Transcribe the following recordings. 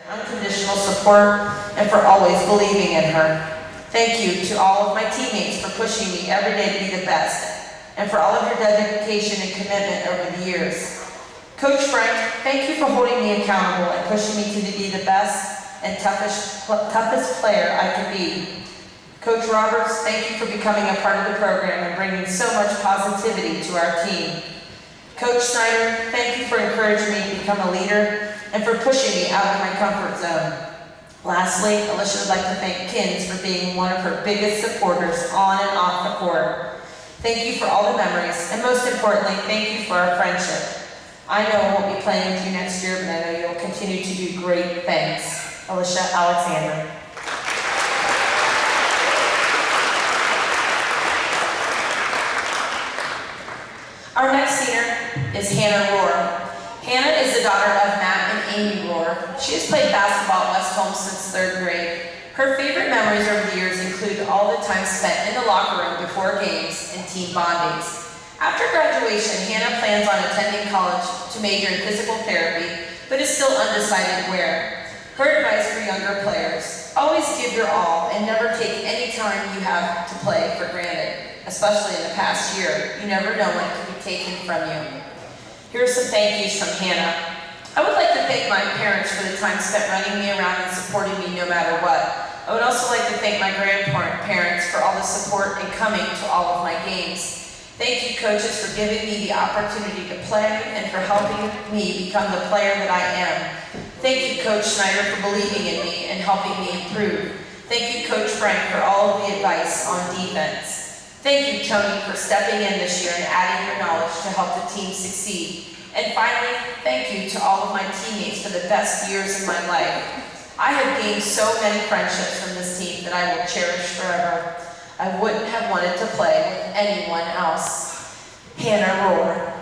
Unconditional support, and for always believing in her. Thank you to all of my teammates for pushing me every day to be the best, and for all of your dedication and commitment over the years. Coach Frank, thank you for holding me accountable and pushing me to be the best and toughest player I could be. Coach Roberts, thank you for becoming a part of the program and bringing so much positivity to our team. Coach Snyder, thank you for encouraging me to become a leader and for pushing me out of my comfort zone. Lastly, Alicia would like to thank Kins for being one of her biggest supporters on and off the court. Thank you for all the memories, and most importantly, thank you for our friendship. I know I won't be playing with you next year, but I know you'll continue to do great things. Alicia Alexander. Our next senior is Hannah Rohr. Hannah is the daughter of Matt and Amy Rohr. She has played basketball at West Holmes since 3rd grade. Her favorite memories over the years include all the time spent in the locker room before games and team bondings. After graduation, Hannah plans on attending college to major in physical therapy, but is still undecided where. Her advice for younger players: always give your all and never take any time you have to play for granted, especially in the past year. You never know when it can be taken from you. Here are some thank yous from Hannah. I would like to thank my parents for the time spent running me around and supporting me no matter what. I would also like to thank my grandparents for all the support and coming to all of my games. Thank you, coaches, for giving me the opportunity to play and for helping me become the player that I am. Thank you, Coach Snyder, for believing in me and helping me improve. Thank you, Coach Frank, for all of the advice on defense. Thank you, Tony, for stepping in this year and adding your knowledge to help the team succeed. And finally, thank you to all of my teammates for the best years in my life. I have gained so many friendships from this team that I will cherish forever. I wouldn't have wanted to play with anyone else. Hannah Rohr.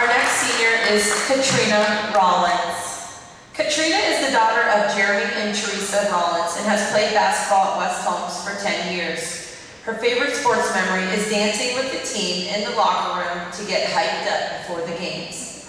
Our next senior is Katrina Rollins. Katrina is the daughter of Jeremy and Teresa Rollins and has played basketball at West Holmes for 10 years. Her favorite sports memory is dancing with the team in the locker room to get hyped up before the games.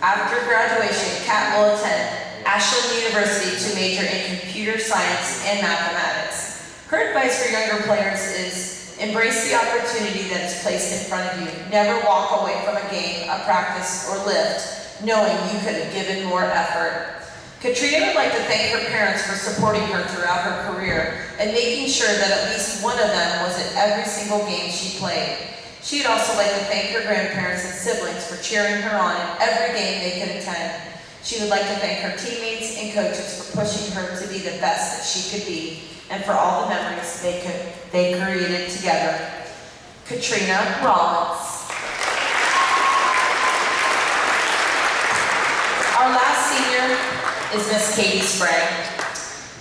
After graduation, Kat will attend Ashland University to major in computer science and mathematics. Her advice for younger players is embrace the opportunity that is placed in front of you. Never walk away from a game, a practice, or lift, knowing you could have given more effort. Katrina would like to thank her parents for supporting her throughout her career and making sure that at least one of them was at every single game she played. She'd also like to thank her grandparents and siblings for cheering her on in every game they could attend. She would like to thank her teammates and coaches for pushing her to be the best that she could be, and for all the memories they created together. Katrina Rollins. Our last senior is Miss Katie Sprague.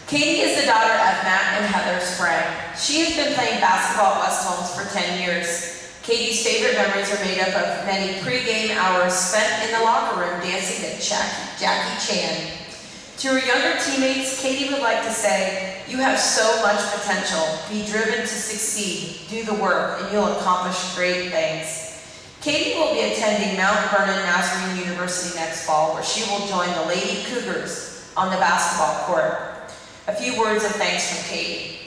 Katie is the daughter of Matt and Heather Sprague. She has been playing basketball at West Holmes for 10 years. Katie's favorite memories are made up of many pre-game hours spent in the locker room dancing to Jackie Chan. To her younger teammates, Katie would like to say, "You have so much potential. Be driven to succeed, do the work, and you'll accomplish great things." Katie will be attending Mount Vernon Nazarene University next fall, where she will join the Lady Cougars on the basketball court. A few words of thanks from Katie.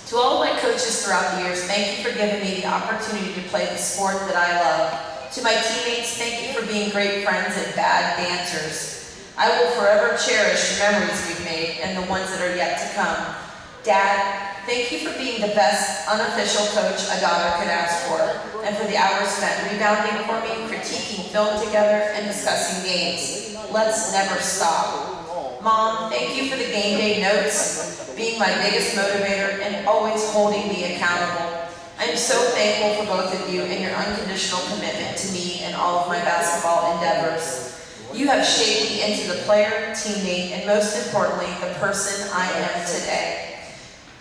To all of my coaches throughout the years, thank you for giving me the opportunity to play the sport that I love. To my teammates, thank you for being great friends and bad dancers. I will forever cherish the memories we've made and the ones that are yet to come. Dad, thank you for being the best unofficial coach a daughter could ask for, and for the hours spent rebounding for me, critiquing film together, and discussing games. Let's never stop. Mom, thank you for the game day notes, being my biggest motivator, and always holding me accountable. I am so thankful for both of you and your unconditional commitment to me and all of my basketball endeavors. You have shaped me into the player, teammate, and most importantly, the person I am today.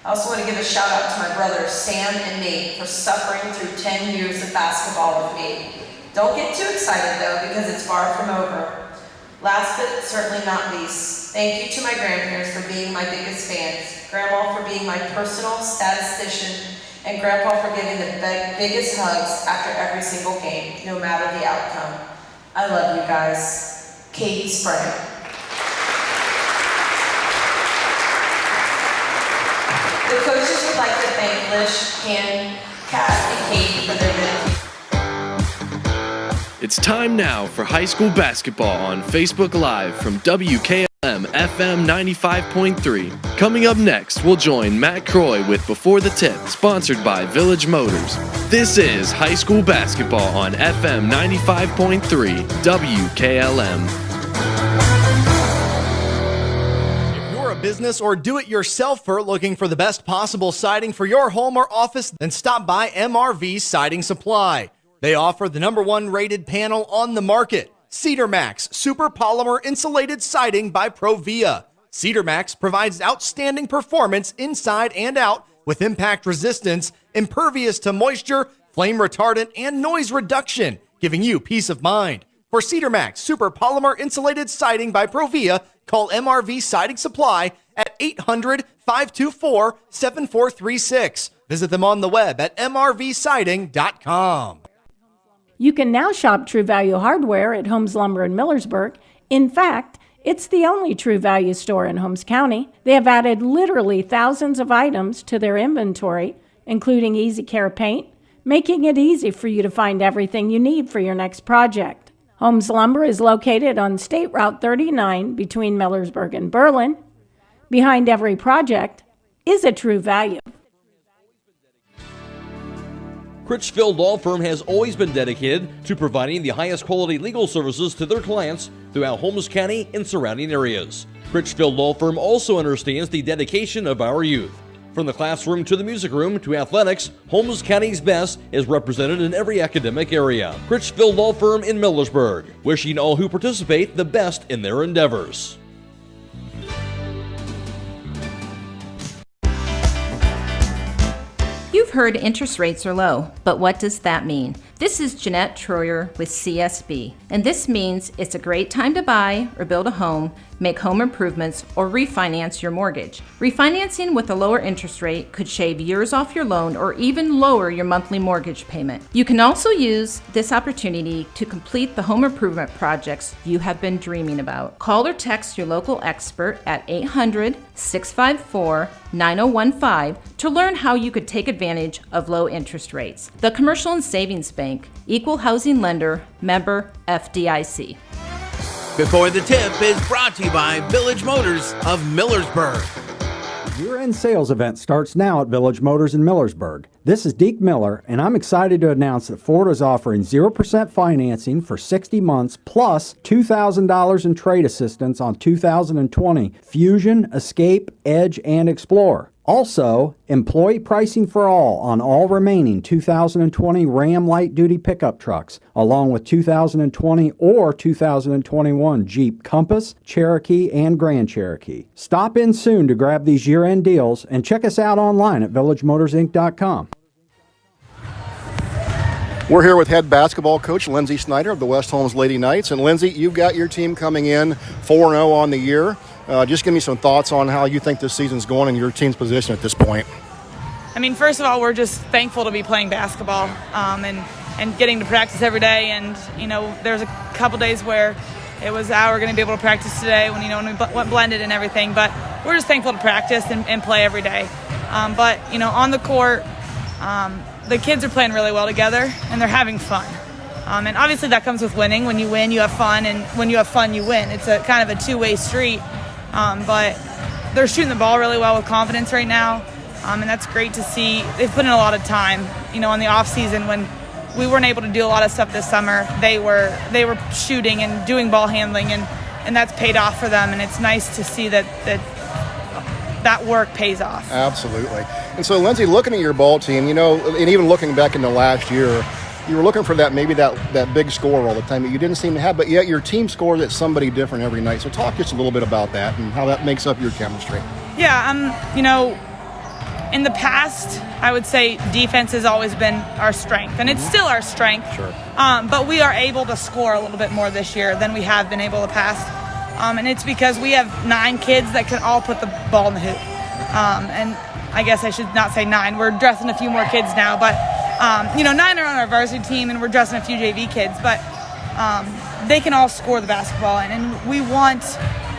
I also want to give a shout out to my brothers, Sam and Nate, for suffering through 10 years of basketball with me. Don't get too excited though, because it's far from over. Last but certainly not least, thank you to my grandparents for being my biggest fans, Grandma for being my personal statistician, and Grandpa for giving the biggest hugs after every single game, no matter the outcome. I love you guys. Katie Sprague. The coaches would like to thank Lish, Han, Kat, and Katie for their dedication. It's time now for high school basketball on Facebook Live from WKLM-FM 95.3. Coming up next, we'll join Matt Croy with Before the Tip, sponsored by Village Motors. This is high school basketball on FM 95.3 WKLM. If you're a business or do-it-yourselfer looking for the best possible siding for your home or office, then stop by MRV Siding Supply. They offer the #1 rated panel on the market, Cedar Max Super Polymer Insulated Siding by Provia. Cedar Max provides outstanding performance inside and out with impact resistance, impervious to moisture, flame retardant, and noise reduction, giving you peace of mind. For Cedar Max Super Polymer Insulated Siding by Provia, call MRV Siding Supply at 800-524-7436. Visit them on the web at mrvsiding.com. You can now shop True Value Hardware at Holmes Lumber in Millersburg. In fact, it's the only True Value store in Holmes County. They have added literally thousands of items to their inventory, including Easy Care paint, making it easy for you to find everything you need for your next project. Holmes Lumber is located on State Route 39 between Millersburg and Berlin. Behind every project is a True Value. Critchfield Law Firm has always been dedicated to providing the highest quality legal services to their clients throughout Holmes County and surrounding areas. Critchfield Law Firm also understands the dedication of our youth. From the classroom to the music room to athletics, Holmes County's best is represented in every academic area. Critchfield Law Firm in Millersburg, wishing all who participate the best in their endeavors. You've heard interest rates are low, but what does that mean? This is Jeanette Troyer with CSB, and this means it's a great time to buy or build a home, make home improvements, or refinance your mortgage. Refinancing with a lower interest rate could shave years off your loan or even lower your monthly mortgage payment. You can also use this opportunity to complete the home improvement projects you have been dreaming about. Call or text your local expert at 800-654-9015 to learn how you could take advantage of low interest rates. The Commercial and Savings Bank, Equal Housing Lender, member FDIC. Before the Tip is brought to you by Village Motors of Millersburg. Year-end sales event starts now at Village Motors in Millersburg. This is Deke Miller, and I'm excited to announce that Ford is offering 0% financing for 60 months plus $2,000 in trade assistance on 2020 Fusion, Escape, Edge, and Explorer. Also, employee pricing for all on all remaining 2020 Ram light-duty pickup trucks, along with 2020 or 2021 Jeep Compass, Cherokee, and Grand Cherokee. Stop in soon to grab these year-end deals and check us out online at villagemotorsinc.com. We're here with head basketball coach Lindsay Snyder of the West Holmes Lady Knights. And Lindsay, you've got your team coming in 4-0 on the year. Just give me some thoughts on how you think this season's going and your team's position at this point. I mean, first of all, we're just thankful to be playing basketball and getting to practice every day. And, you know, there's a couple days where it was, we're going to be able to practice today when we went blended and everything. But we're just thankful to practice and play every day. But, you know, on the court, the kids are playing really well together, and they're having fun. And obviously that comes with winning. When you win, you have fun, and when you have fun, you win. It's a kind of a two-way street. But they're shooting the ball really well with confidence right now, and that's great to see. They've put in a lot of time, you know, in the off season when we weren't able to do a lot of stuff this summer. They were shooting and doing ball handling, and that's paid off for them. And it's nice to see that work pays off. Absolutely. And so, Lindsay, looking at your ball team, you know, and even looking back into last year, you were looking for that big score all the time that you didn't seem to have, but yet your team scores at somebody different every night. So talk just a little bit about that and how that makes up your chemistry. Yeah, you know, in the past, I would say defense has always been our strength, and it's still our strength. Sure. But we are able to score a little bit more this year than we have been able to past. And it's because we have 9 kids that can all put the ball in the hoop. And I guess I should not say 9. We're dressing a few more kids now, but, you know, 9 are on our varsity team, and we're dressing a few JV kids. But they can all score the basketball, and we want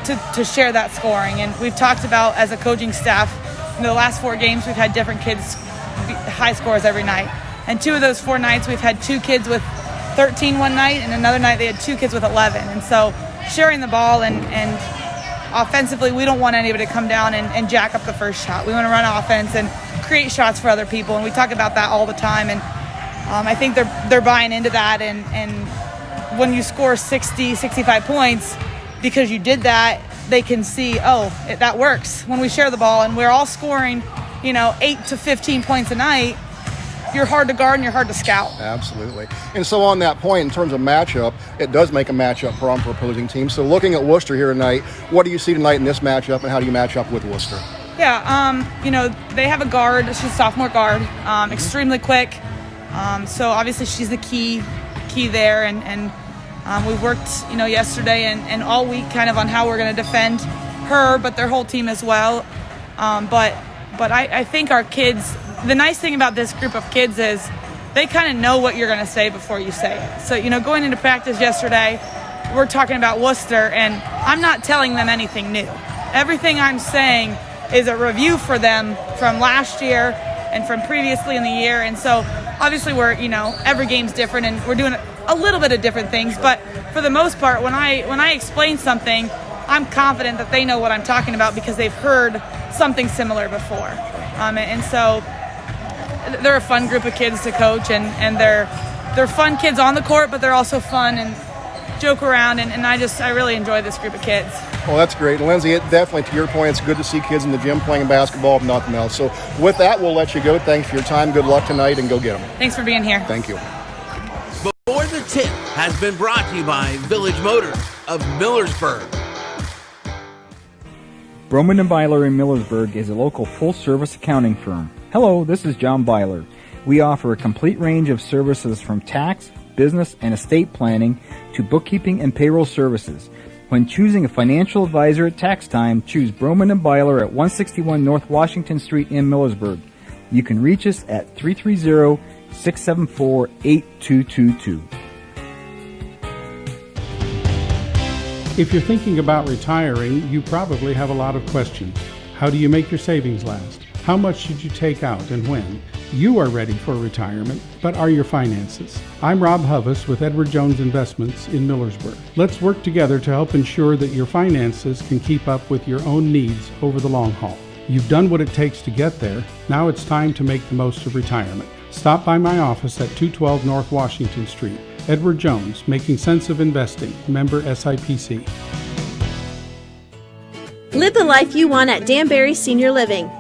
to share that scoring. And we've talked about, as a coaching staff, in the last 4 games, we've had different kids high scores every night. And 2 of those 4 nights, we've had 2 kids with 13 one night, and another night they had 2 kids with 11. And so sharing the ball and offensively, we don't want anybody to come down and jack up the first shot. We want to run offense and create shots for other people, and we talk about that all the time. And I think they're buying into that. And when you score 60, 65 points, because you did that, they can see, that works. When we share the ball and we're all scoring, you know, 8 to 15 points a night, you're hard to guard and you're hard to scout. Absolutely. And so on that point, in terms of matchup, it does make a matchup problem for opposing teams. So looking at Wooster here tonight, what do you see tonight in this matchup, and how do you match up with Wooster? Yeah, you know, they have a guard. She's a sophomore guard, extremely quick. So obviously she's the key there. And we've worked, you know, yesterday and all week kind of on how we're going to defend her, but their whole team as well. But I think our kids, the nice thing about this group of kids is they kind of know what you're going to say before you say it. So, you know, going into practice yesterday, we're talking about Wooster, and I'm not telling them anything new. Everything I'm saying is a review for them from last year and from previously in the year. And so obviously we're, you know, every game's different and we're doing a little bit of different things. But for the most part, when I explain something, I'm confident that they know what I'm talking about because they've heard something similar before. And so they're a fun group of kids to coach, and they're fun kids on the court, but they're also fun and joke around, and I really enjoy this group of kids. Well, that's great. And Lindsay, definitely to your point, it's good to see kids in the gym playing basketball, if nothing else. So with that, we'll let you go. Thanks for your time. Good luck tonight, and go get them. Thanks for being here. Thank you. Before the Tip has been brought to you by Village Motors of Millersburg. Broman & Byler in Millersburg is a local full-service accounting firm. Hello, this is John Byler. We offer a complete range of services from tax, business, and estate planning to bookkeeping and payroll services. When choosing a financial advisor at tax time, choose Broman & Byler at 161 North Washington Street in Millersburg. You can reach us at 330-674-8222. If you're thinking about retiring, you probably have a lot of questions. How do you make your savings last? How much should you take out and when? You are ready for retirement, but are your finances? I'm Rob Huvis with Edward Jones Investments in Millersburg. Let's work together to help ensure that your finances can keep up with your own needs over the long haul. You've done what it takes to get there. Now it's time to make the most of retirement. Stop by my office at 212 North Washington Street. Edward Jones, Making Sense of Investing, member SIPC. Live the life you want at Danbury Senior Living.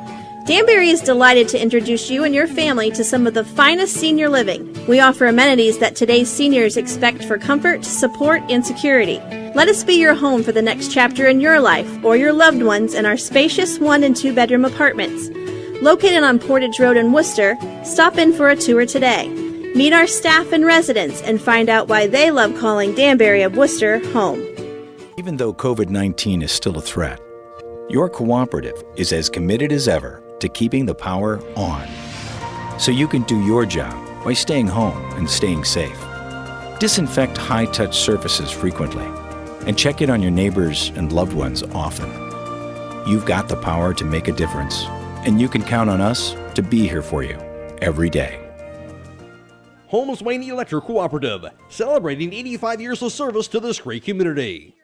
Danbury is delighted to introduce you and your family to some of the finest senior living. We offer amenities that today's seniors expect for comfort, support, and security. Let us be your home for the next chapter in your life or your loved ones in our spacious 1- and 2-bedroom apartments. Located on Portage Road in Wooster, stop in for a tour today. Meet our staff and residents and find out why they love calling Danbury of Wooster home. Even though COVID-19 is still a threat, your cooperative is as committed as ever to keeping the power on, so you can do your job by staying home and staying safe. Disinfect high-touch surfaces frequently, and check in on your neighbors and loved ones often. You've got the power to make a difference, and you can count on us to be here for you every day. Holmes Wayne Electric Cooperative, celebrating 85 years of service to this great community.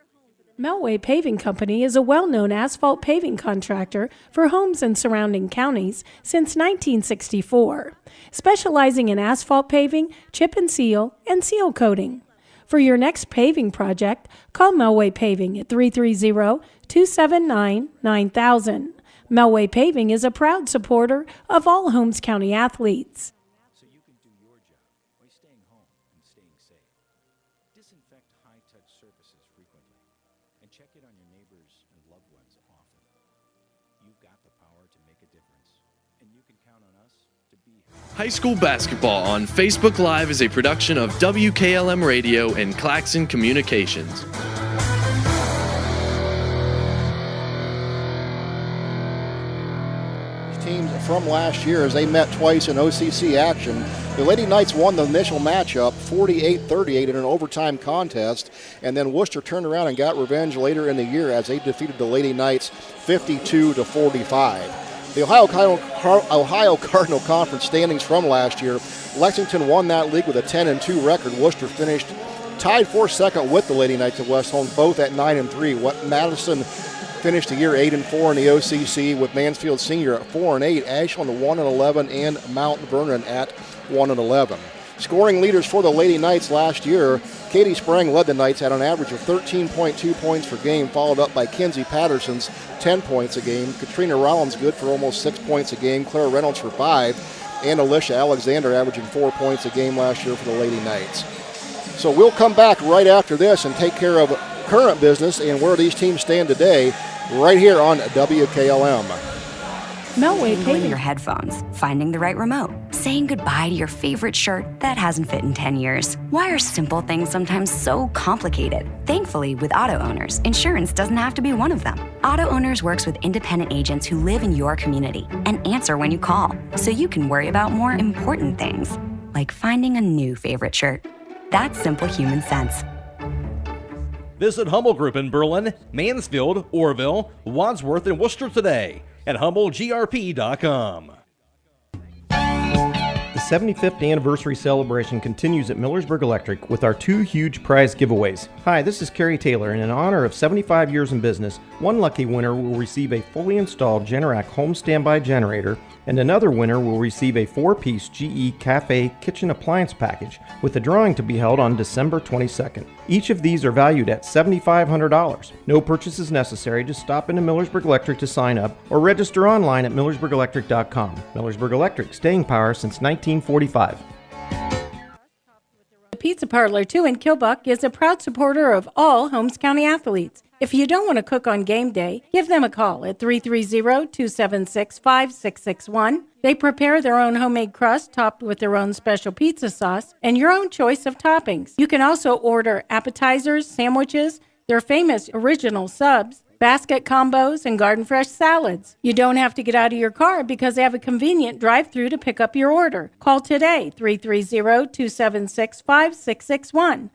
Melway Paving Company is a well-known asphalt paving contractor for homes and surrounding counties since 1964, specializing in asphalt paving, chip and seal coating. For your next paving project, call Melway Paving at 330-279-9000. Melway Paving is a proud supporter of all Holmes County athletes. So you can do your job by staying home and staying safe. Disinfect high-touch surfaces frequently, and check in on your neighbors and loved ones often. You've got the power to make a difference, and you can count on us to be here. High school basketball on Facebook Live is a production of WKLM Radio and Claxon Communications. Teams from last year as they met twice in OCC action. The Lady Knights won the initial matchup 48-38 in an overtime contest, and then Wooster turned around and got revenge later in the year as they defeated the Lady Knights 52-45. The Ohio Cardinal Conference standings from last year, Lexington won that league with a 10-2 record. Worcester finished tied for second with the Lady Knights of West Holmes, both at 9-3. Madison finished the year 8-4 in the OCC, with Mansfield Senior at 4-8, Ashland 1-11, and Mount Vernon at 1-11. Scoring leaders for the Lady Knights last year, Katie Sprang led the Knights at an average of 13.2 points per game, followed up by Kinsey Patterson's 10 points a game. Katrina Rollins good for almost 6 points a game, Claire Reynolds for 5, and Alicia Alexander averaging 4 points a game last year for the Lady Knights. So we'll come back right after this and take care of current business and where these teams stand today, right here on WKLM. Melway Paving. Your headphones, finding the right remote, saying goodbye to your favorite shirt that hasn't fit in 10 years. Why are simple things sometimes so complicated? Thankfully, with auto owners, insurance doesn't have to be one of them. Auto Owners works with independent agents who live in your community and answer when you call, so you can worry about more important things, like finding a new favorite shirt. That's simple human sense. Visit Hummel Group in Berlin, Mansfield, Orville, Wadsworth, and Worcester today at HummelGRP.com. The 75th anniversary celebration continues at Millersburg Electric with our 2 huge prize giveaways. Hi, this is Kerry Taylor, and in honor of 75 years in business, one lucky winner will receive a fully installed Generac home standby generator, and another winner will receive a 4-piece GE Cafe kitchen appliance package, with a drawing to be held on December 22nd. Each of these are valued at $7,500. No purchase is necessary. Just stop into Millersburg Electric to sign up or register online at millersburgelectric.com. Millersburg Electric, staying power since 1945. The Pizza Parlor 2 in Kilbuck is a proud supporter of all Holmes County athletes. If you don't want to cook on game day, give them a call at 330-276-5661. They prepare their own homemade crust topped with their own special pizza sauce and your own choice of toppings. You can also order appetizers, sandwiches, their famous original subs, basket combos, and garden fresh salads. You don't have to get out of your car because they have a convenient drive-through to pick up your order. Call today, 330-276-5661.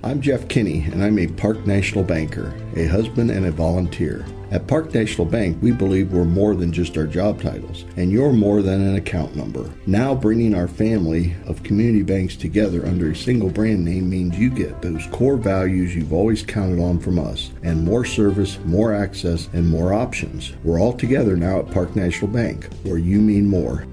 I'm Jeff Kinney, and I'm a Park National banker, a husband, and a volunteer. At Park National Bank, we believe we're more than just our job titles, and you're more than an account number. Now bringing our family of community banks together under a single brand name means you get those core values you've always counted on from us, and more service, more access, and more options. We're all together now at Park National Bank, where you mean more.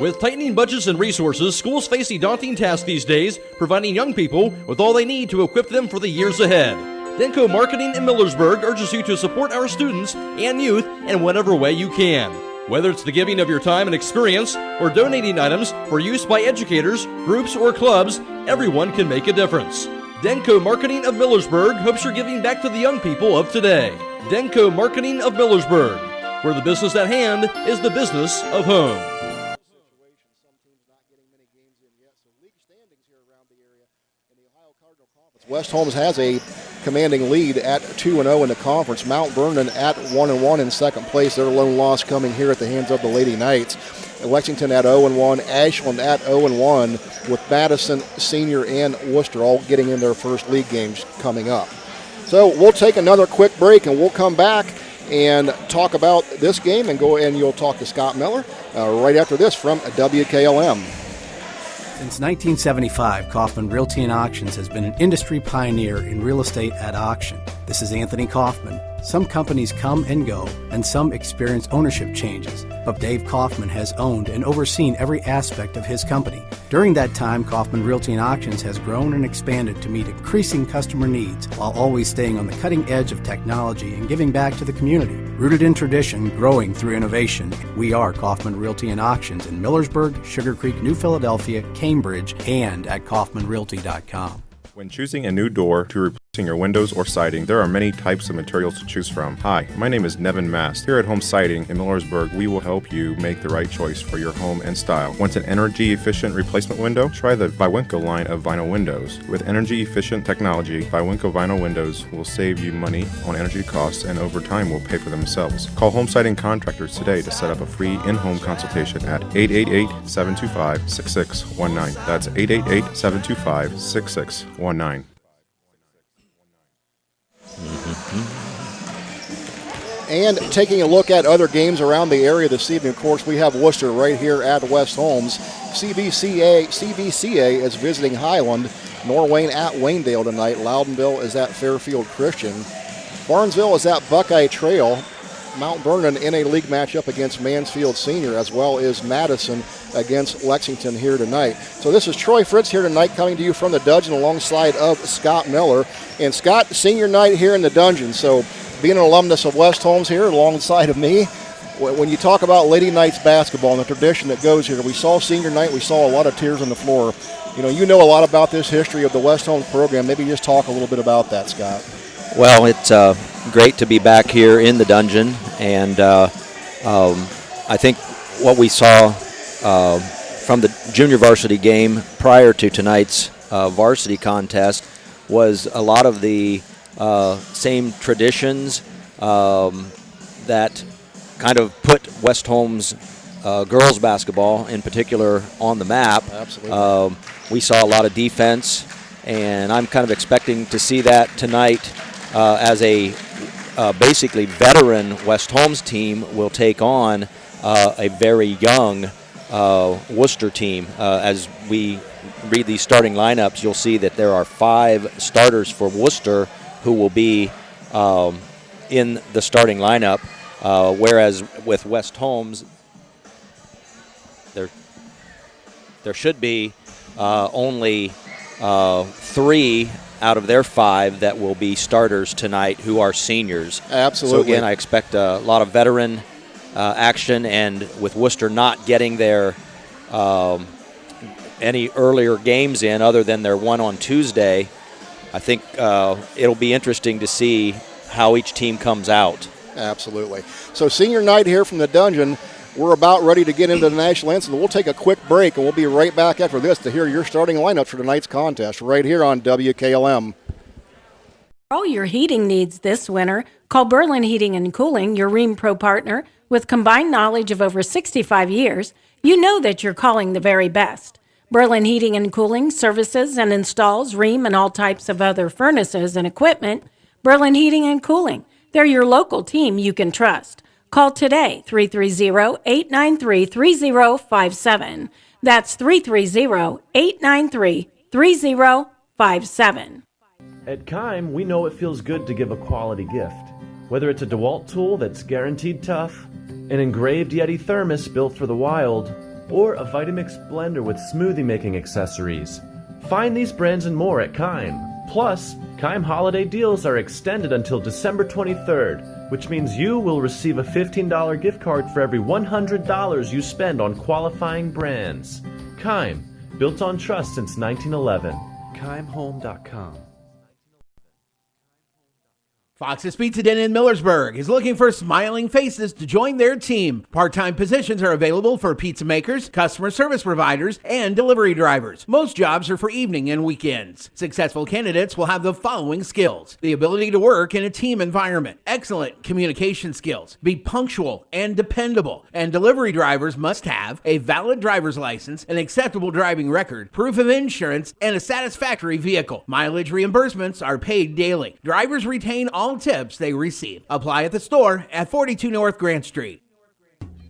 With tightening budgets and resources, schools face a daunting task these days, providing young people with all they need to equip them for the years ahead. Denko Marketing in Millersburg urges you to support our students and youth in whatever way you can. Whether it's the giving of your time and experience or donating items for use by educators, groups, or clubs, everyone can make a difference. Denko Marketing of Millersburg hopes you're giving back to the young people of today. Denko Marketing of Millersburg, where the business at hand is the business of home. West Holmes has a commanding lead at 2-0 in the conference. Mount Vernon at 1-1 in second place. Their lone loss coming here at the hands of the Lady Knights. Lexington at 0-1. Ashland at 0-1 with Madison, Senior, and Wooster all getting in their first league games coming up. So we'll take another quick break and we'll come back and talk about this game and you'll talk to Scott Miller right after this from WKLM. Since 1975, Kaufman Realty and Auctions has been an industry pioneer in real estate at auction. This is Anthony Kaufman. Some companies come and go, and some experience ownership changes, but Dave Kaufman has owned and overseen every aspect of his company. During that time, Kaufman Realty and Auctions has grown and expanded to meet increasing customer needs while always staying on the cutting edge of technology and giving back to the community. Rooted in tradition, growing through innovation, we are Kaufman Realty and Auctions in Millersburg, Sugar Creek, New Philadelphia, Cambridge, and at kaufmanrealty.com. When choosing a new door to replacing your windows or siding, there are many types of materials to choose from. Hi, my name is Nevin Mast. Here at Home Siding in Millersburg, we will help you make the right choice for your home and style. Want an energy-efficient replacement window? Try the Viwinco line of vinyl windows. With energy-efficient technology, Viwinco vinyl windows will save you money on energy costs and over time will pay for themselves. Call Home Siding Contractors today to set up a free in-home consultation at 888-725-6619. That's 888-725-6619. And taking a look at other games around the area this evening, of course, we have Wooster right here at West Holmes. CVCA is visiting Highland. Norwayne at Waynedale tonight. Loudonville is at Fairfield Christian. Barnesville is at Buckeye Trail. Mount Vernon in a league matchup against Mansfield Senior, as well as Madison against Lexington here tonight. So this is Troy Fritz here tonight, coming to you from the Dungeon alongside of Scott Miller. And Scott, senior night here in the Dungeon. So being an alumnus of West Holmes here alongside of me, when you talk about Lady Knights basketball and the tradition that goes here, we saw senior night, we saw a lot of tears on the floor. You know a lot about this history of the West Holmes program. Maybe just talk a little bit about that, Scott. Well, it's great to be back here in the Dungeon, and I think what we saw from the junior varsity game prior to tonight's varsity contest was a lot of the same traditions that kind of put West Holmes girls basketball in particular on the map. Absolutely. We saw a lot of defense, and I'm kind of expecting to see that tonight as a basically veteran West Holmes team will take on a very young Wooster team. As we read these starting lineups, you'll see that there are 5 starters for Wooster who will be in the starting lineup, whereas with West Holmes, there should be only 3 out of their 5 that will be starters tonight who are seniors. Absolutely. So again, I expect a lot of veteran action, and with Wooster not getting their any earlier games in other than their one on Tuesday, I think it'll be interesting to see how each team comes out. Absolutely. So senior night here from the Dungeon. We're about ready to get into the national anthem. We'll take a quick break, and we'll be right back after this to hear your starting lineups for tonight's contest right here on WKLM. For all your heating needs this winter, call Berlin Heating and Cooling, your Rheem Pro partner. With combined knowledge of over 65 years, you know that you're calling the very best. Berlin Heating and Cooling services and installs Rheem and all types of other furnaces and equipment. Berlin Heating and Cooling. They're your local team you can trust. Call today, 330-893-3057. That's 330-893-3057. At Kime, we know it feels good to give a quality gift. Whether it's a DeWalt tool that's guaranteed tough, an engraved Yeti thermos built for the wild, or a Vitamix blender with smoothie making accessories. Find these brands and more at Kime. Plus, Kime holiday deals are extended until December 23rd, which means you will receive a $15 gift card for every $100 you spend on qualifying brands. Kime, built on trust since 1911. KimeHome.com. Fox's Pizza Den in Millersburg is looking for smiling faces to join their team. Part-time positions are available for pizza makers, customer service providers, and delivery drivers. Most jobs are for evening and weekends. Successful candidates will have the following skills: the ability to work in a team environment, excellent communication skills, be punctual and dependable, and delivery drivers must have a valid driver's license, an acceptable driving record, proof of insurance, and a satisfactory vehicle. Mileage reimbursements are paid daily. Drivers retain all tips they receive. Apply at the store at 42 North Grant Street.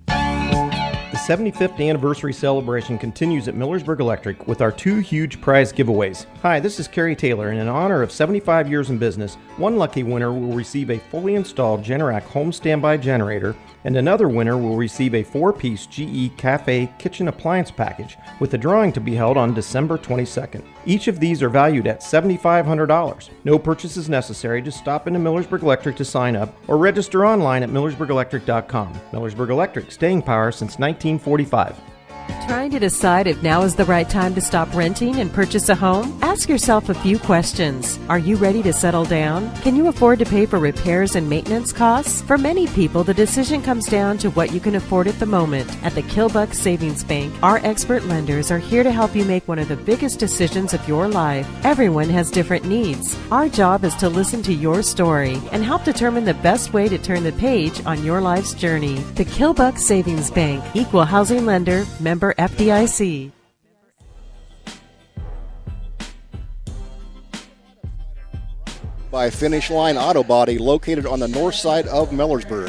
The 75th anniversary celebration continues at Millersburg Electric with our two huge prize giveaways. Hi, this is Kerry Taylor, and in honor of 75 years in business, one lucky winner will receive a fully installed Generac home standby generator, and another winner will receive a 4-piece GE Cafe kitchen appliance package, with the drawing to be held on December 22nd. Each of these are valued at $7,500. No purchase is necessary. Just stop into Millersburg Electric to sign up or register online at millersburgelectric.com. Millersburg Electric, staying power since 1945. Trying to decide if now is the right time to stop renting and purchase a home? Ask yourself a few questions. Are you ready to settle down? Can you afford to pay for repairs and maintenance costs? For many people, the decision comes down to what you can afford at the moment. At the Kilbuck Savings Bank, our expert lenders are here to help you make one of the biggest decisions of your life. Everyone has different needs. Our job is to listen to your story and help determine the best way to turn the page on your life's journey. The Kilbuck Savings Bank, equal housing lender, member FDIC. By Finish Line Auto Body, located on the north side of Millersburg.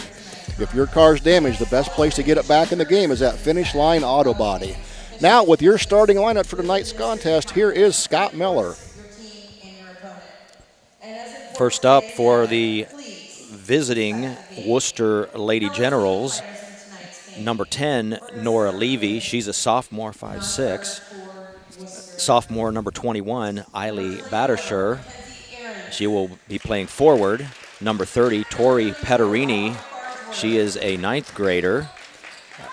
If your car's damaged, the best place to get it back in the game is at Finish Line Auto Body. Now, with your starting lineup for tonight's contest, here is Scott Miller. First up for the visiting Wooster Lady Generals, number 10, Nora Levy. She's a sophomore, 5'6". Sophomore, number 21, Eiley Battersher. She will be playing forward. Number 30, Tori Petterini. She is a 9th grader.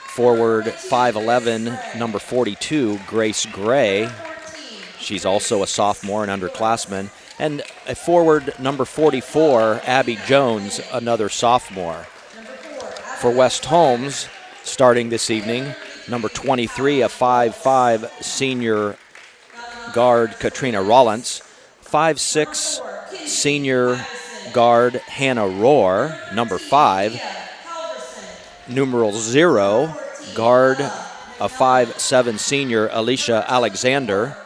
Forward, 5'11", number 42, Grace Gray. She's also a sophomore and underclassman. And a forward, number 44, Abby Jones, another sophomore. For West Holmes, starting this evening, number 23, a 5'5", senior guard, Katrina Rollins. 5'6", senior guard, Hannah Rohr. Number 5, numeral 0, guard, a 5'7", senior, Alicia Alexander.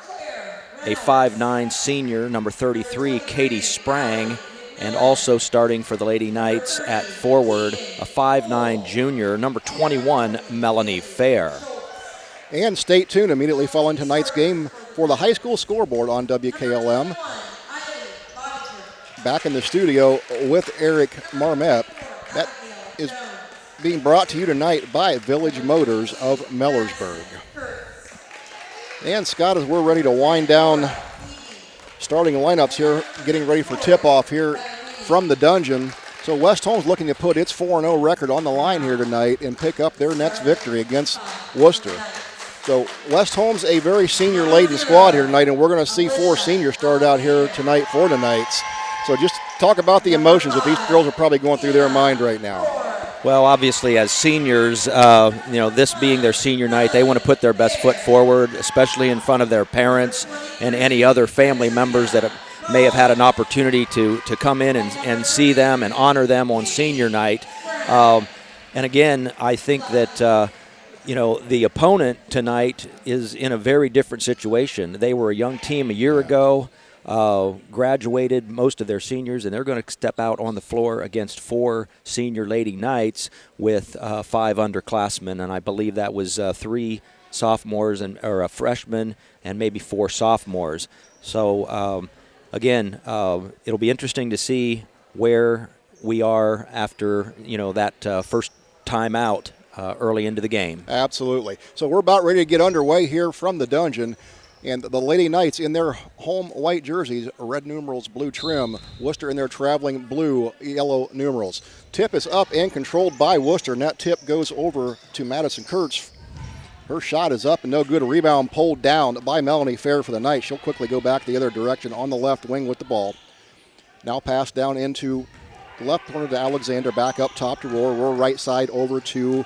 A 5'9", senior, number 33, Katie Sprang. And also starting for the Lady Knights at forward, a 5'9", junior, number 21, Melanie Fair. And stay tuned immediately following tonight's game for the high school scoreboard on WKLM. Back in the studio with Eric Marmette. That is being brought to you tonight by Village Motors of Millersburg. And Scott, as we're ready to wind down starting lineups here, getting ready for tip-off here from the dungeon. So West Holmes looking to put its 4-0 record on the line here tonight and pick up their next victory against Wooster. So West Holmes, a very senior-laden squad here tonight, and we're going to see 4 seniors start out here tonight for the Knights. So just talk about the emotions that these girls are probably going through their mind right now. Well, obviously, as seniors, this being their senior night, they want to put their best foot forward, especially in front of their parents and any other family members that may have had an opportunity to come in and see them and honor them on senior night. And again, I think that, the opponent tonight is in a very different situation. They were a young team a year ago. graduated, most of their seniors, and they're going to step out on the floor against 4 senior Lady Knights with 5 underclassmen, and I believe that was 3 sophomores or a freshman and maybe 4 sophomores. So again, it'll be interesting to see where we are after that first time out early into the game. Absolutely. So we're about ready to get underway here from the dungeon. And the Lady Knights in their home white jerseys, red numerals, blue trim. Wooster in their traveling blue, yellow numerals. Tip is up and controlled by Wooster, and that tip goes over to Madison Kurtz. Her shot is up and no good. A rebound pulled down by Melanie Fair for the Knights. She'll quickly go back the other direction on the left wing with the ball. Now pass down into the left corner to Alexander. Back up top to Roar. Roar right side over to...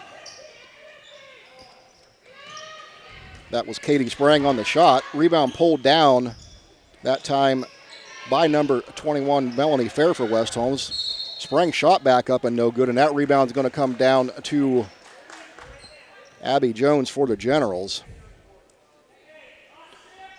That was Katie Sprang on the shot. Rebound pulled down that time by number 21, Melanie Fair for West Holmes. Sprang shot back up and no good, and that rebound's going to come down to Abby Jones for the Generals.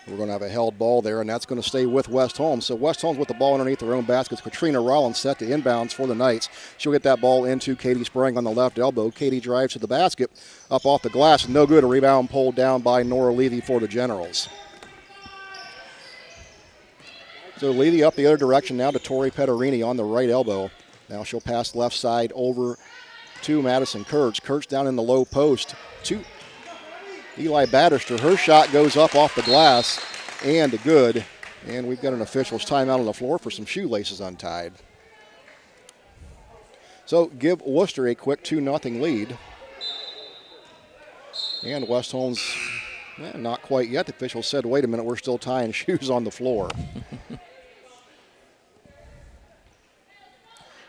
We're going to have a held ball there, and that's going to stay with West Holmes. So West Holmes with the ball underneath their own baskets. Katrina Rollins set to inbounds for the Knights. She'll get that ball into Katie Sprang on the left elbow. Katie drives to the basket, up off the glass, no good. A rebound pulled down by Nora Levy for the Generals. So Levy up the other direction now to Tori Petterini on the right elbow. Now she'll pass left side over to Madison Kurtz. Kurtz down in the low post to Eli Battister. Her shot goes up off the glass and good. And we've got an official's timeout on the floor for some shoelaces untied. So give Wooster a quick 2-0 lead. And West Holmes, not quite yet. The official said, wait a minute, we're still tying shoes on the floor.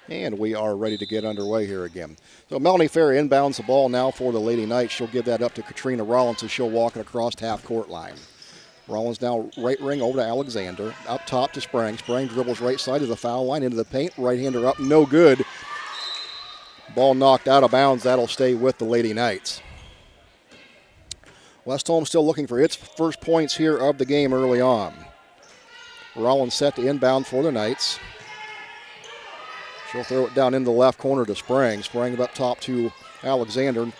And we are ready to get underway here again. So Melanie Fair inbounds the ball now for the Lady Knights. She'll give that up to Katrina Rollins as she'll walk it across half-court line. Rollins now right ring over to Alexander. Up top to Sprang. Sprang dribbles right side of the foul line into the paint. Right-hander up, no good. Ball knocked out of bounds. That'll stay with the Lady Knights. West Holmes still looking for its first points here of the game early on. Rollins set to inbound for the Knights. She'll throw it down in the left corner to Sprang. Sprang up top to Alexander.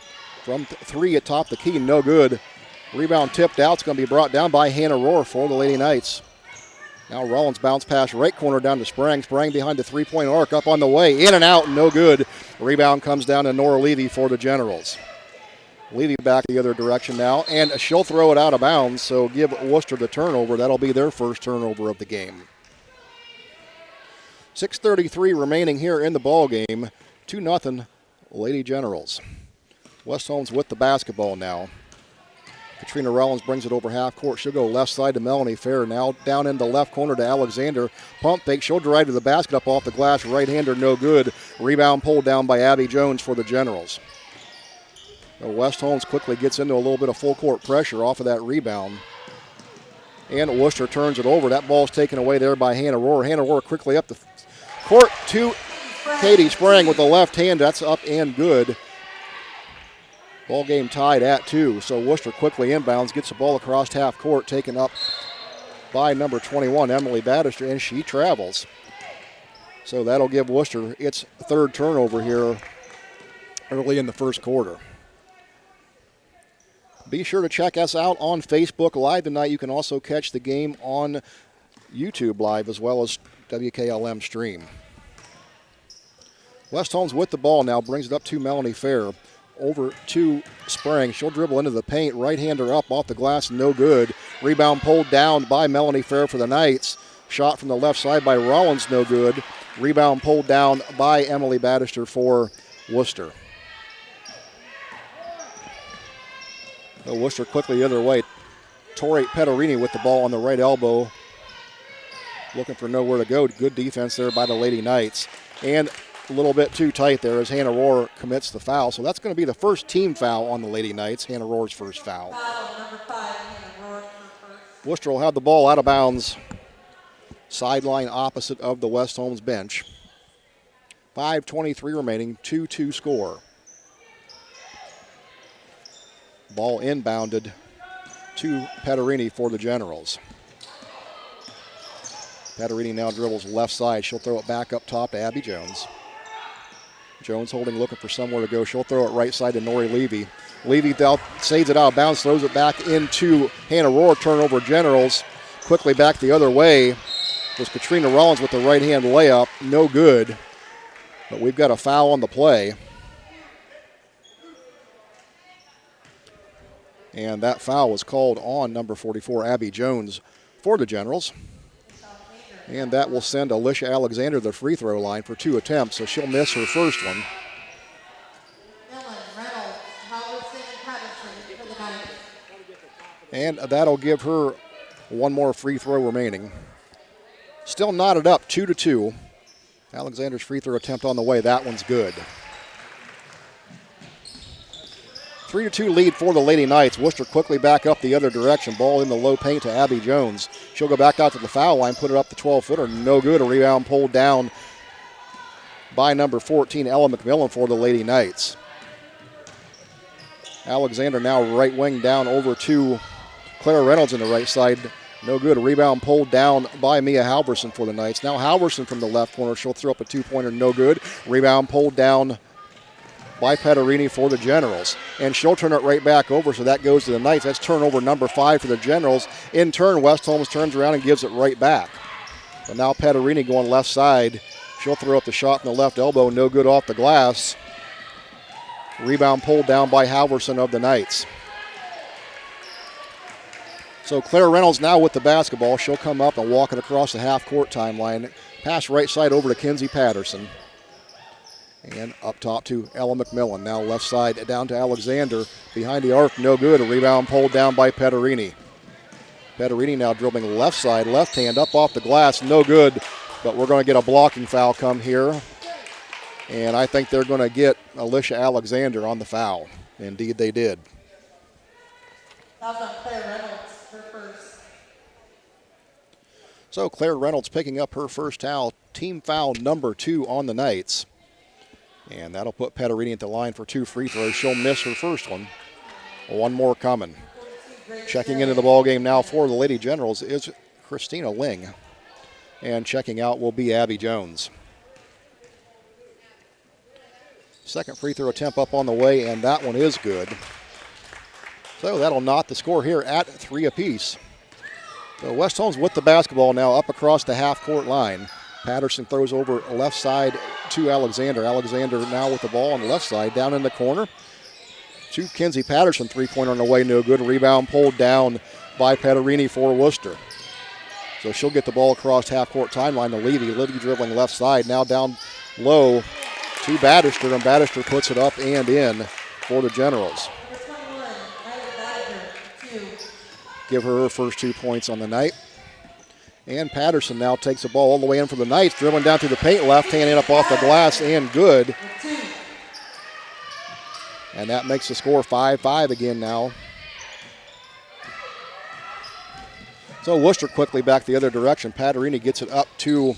From 3 atop the key, no good. Rebound tipped out. It's going to be brought down by Hannah Rohr for the Lady Knights. Now Rollins bounce pass right corner down to Sprang. Sprang behind the three-point arc, up on the way. In and out, no good. Rebound comes down to Nora Levy for the Generals. Levy back the other direction now, and she'll throw it out of bounds, so give Wooster the turnover. That'll be their first turnover of the game. 6:33 remaining here in the ball game. 2-0 Lady Generals. West Holmes with the basketball now. Katrina Rollins brings it over half court. She'll go left side to Melanie Fair. Now down in the left corner to Alexander. Pump fake. She'll drive to the basket up off the glass. Right-hander, no good. Rebound pulled down by Abby Jones for the Generals. West Holmes quickly gets into a little bit of full court pressure off of that rebound. And Wooster turns it over. That ball's taken away there by Hannah Rohr. Hannah Rohr quickly up the court to Katie Sprang with the left hand. That's up and good. Ball game tied at 2. So Wooster quickly inbounds, gets the ball across half court, taken up by number 21, Emily Battister, and she travels. So that'll give Wooster its third turnover here early in the first quarter. Be sure to check us out on Facebook Live tonight. You can also catch the game on YouTube Live as well as WKLM Stream. West Holmes with the ball now, brings it up to Melanie Fair. Over to Sprang. She'll dribble into the paint. Right-hander up off the glass, no good. Rebound pulled down by Melanie Fair for the Knights. Shot from the left side by Rollins, no good. Rebound pulled down by Emily Battister for Wooster. Wooster quickly the other way. Tori Petterini with the ball on the right elbow. Looking for nowhere to go. Good defense there by the Lady Knights. And a little bit too tight there as Hannah Rohr commits the foul. So that's going to be the first team foul on the Lady Knights. Hannah Rohr's first foul. Wooster will have the ball out of bounds. Sideline opposite of the West Holmes bench. 5:23 remaining, 2-2 score. Ball inbounded to Petterini for the Generals. Patarini now dribbles left side. She'll throw it back up top to Abby Jones. Jones holding, looking for somewhere to go. She'll throw it right side to Nori Levy. Levy saves it out of bounds, throws it back into Hannah Rohr. Turnover Generals. Quickly back the other way was Katrina Rollins with the right-hand layup. No good. But we've got a foul on the play. And that foul was called on number 44, Abby Jones, for the Generals. And that will send Alicia Alexander to the free throw line for 2 attempts, so she'll miss her first one. And that'll give her one more free throw remaining. Still knotted up, 2-2. Alexander's free throw attempt on the way. That one's good. 3-2 lead for the Lady Knights. Wooster quickly back up the other direction. Ball in the low paint to Abby Jones. She'll go back out to the foul line, put it up the 12-footer. No good. A rebound pulled down by number 14, Ella McMillan, for the Lady Knights. Alexander now right wing down over to Claire Reynolds in the right side. No good. A rebound pulled down by Mia Halverson for the Knights. Now Halverson from the left corner. She'll throw up a 2-pointer. No good. Rebound pulled down by Patarini for the Generals. And she'll turn it right back over, so that goes to the Knights. That's turnover number 5 for the Generals. In turn, West Holmes turns around and gives it right back. But now Patarini going left side. She'll throw up the shot from the left elbow. No good off the glass. Rebound pulled down by Halverson of the Knights. So Claire Reynolds now with the basketball. She'll come up and walk it across the half-court timeline. Pass right side over to Kinsey Patterson. And up top to Ella McMillan. Now left side down to Alexander. Behind the arc, no good. A rebound pulled down by Patarini. Patarini now dribbling left side, left hand up off the glass. No good, but we're going to get a blocking foul come here. And I think they're going to get Alicia Alexander on the foul. Indeed, they did. That was on Claire Reynolds, her first. So Claire Reynolds picking up her first foul. Team foul number 2 on the Knights. And that'll put Patarini at the line for 2 free throws. She'll miss her first one. One more coming. Checking into the ballgame now for the Lady Generals is Christina Ling. And checking out will be Abby Jones. Second free throw attempt up on the way, and that one is good. So that'll knot the score here at 3 apiece. So West Holmes with the basketball now up across the half-court line. Patterson throws over left side to Alexander. Alexander now with the ball on the left side, down in the corner. To Kinsey Patterson, 3-pointer on the way, no good. Rebound pulled down by Patarini for Wooster. So she'll get the ball across half-court timeline to Levy. Levy dribbling left side, now down low to Battister, and Battister puts it up and in for the Generals. Give her first 2 points on the night. And Patterson now takes the ball all the way in for the Knights, dribbling down to the paint, left hand in up off the glass, and good. And that makes the score 5-5 again now. So Wooster quickly back the other direction. Patarini gets it up to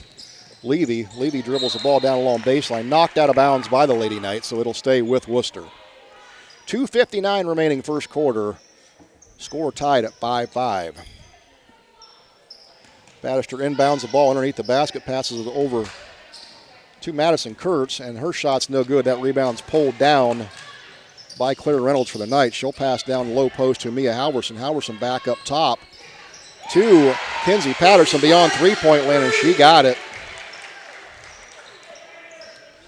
Levy. Levy dribbles the ball down along baseline, knocked out of bounds by the Lady Knights, so it'll stay with Wooster. 2:59 remaining first quarter. Score tied at 5-5. Battister inbounds the ball underneath the basket, passes it over to Madison Kurtz, and her shot's no good. That rebound's pulled down by Claire Reynolds for the Knights. She'll pass down low post to Mia Halverson. Halverson back up top to Kinsey Patterson beyond three-point land, and she got it.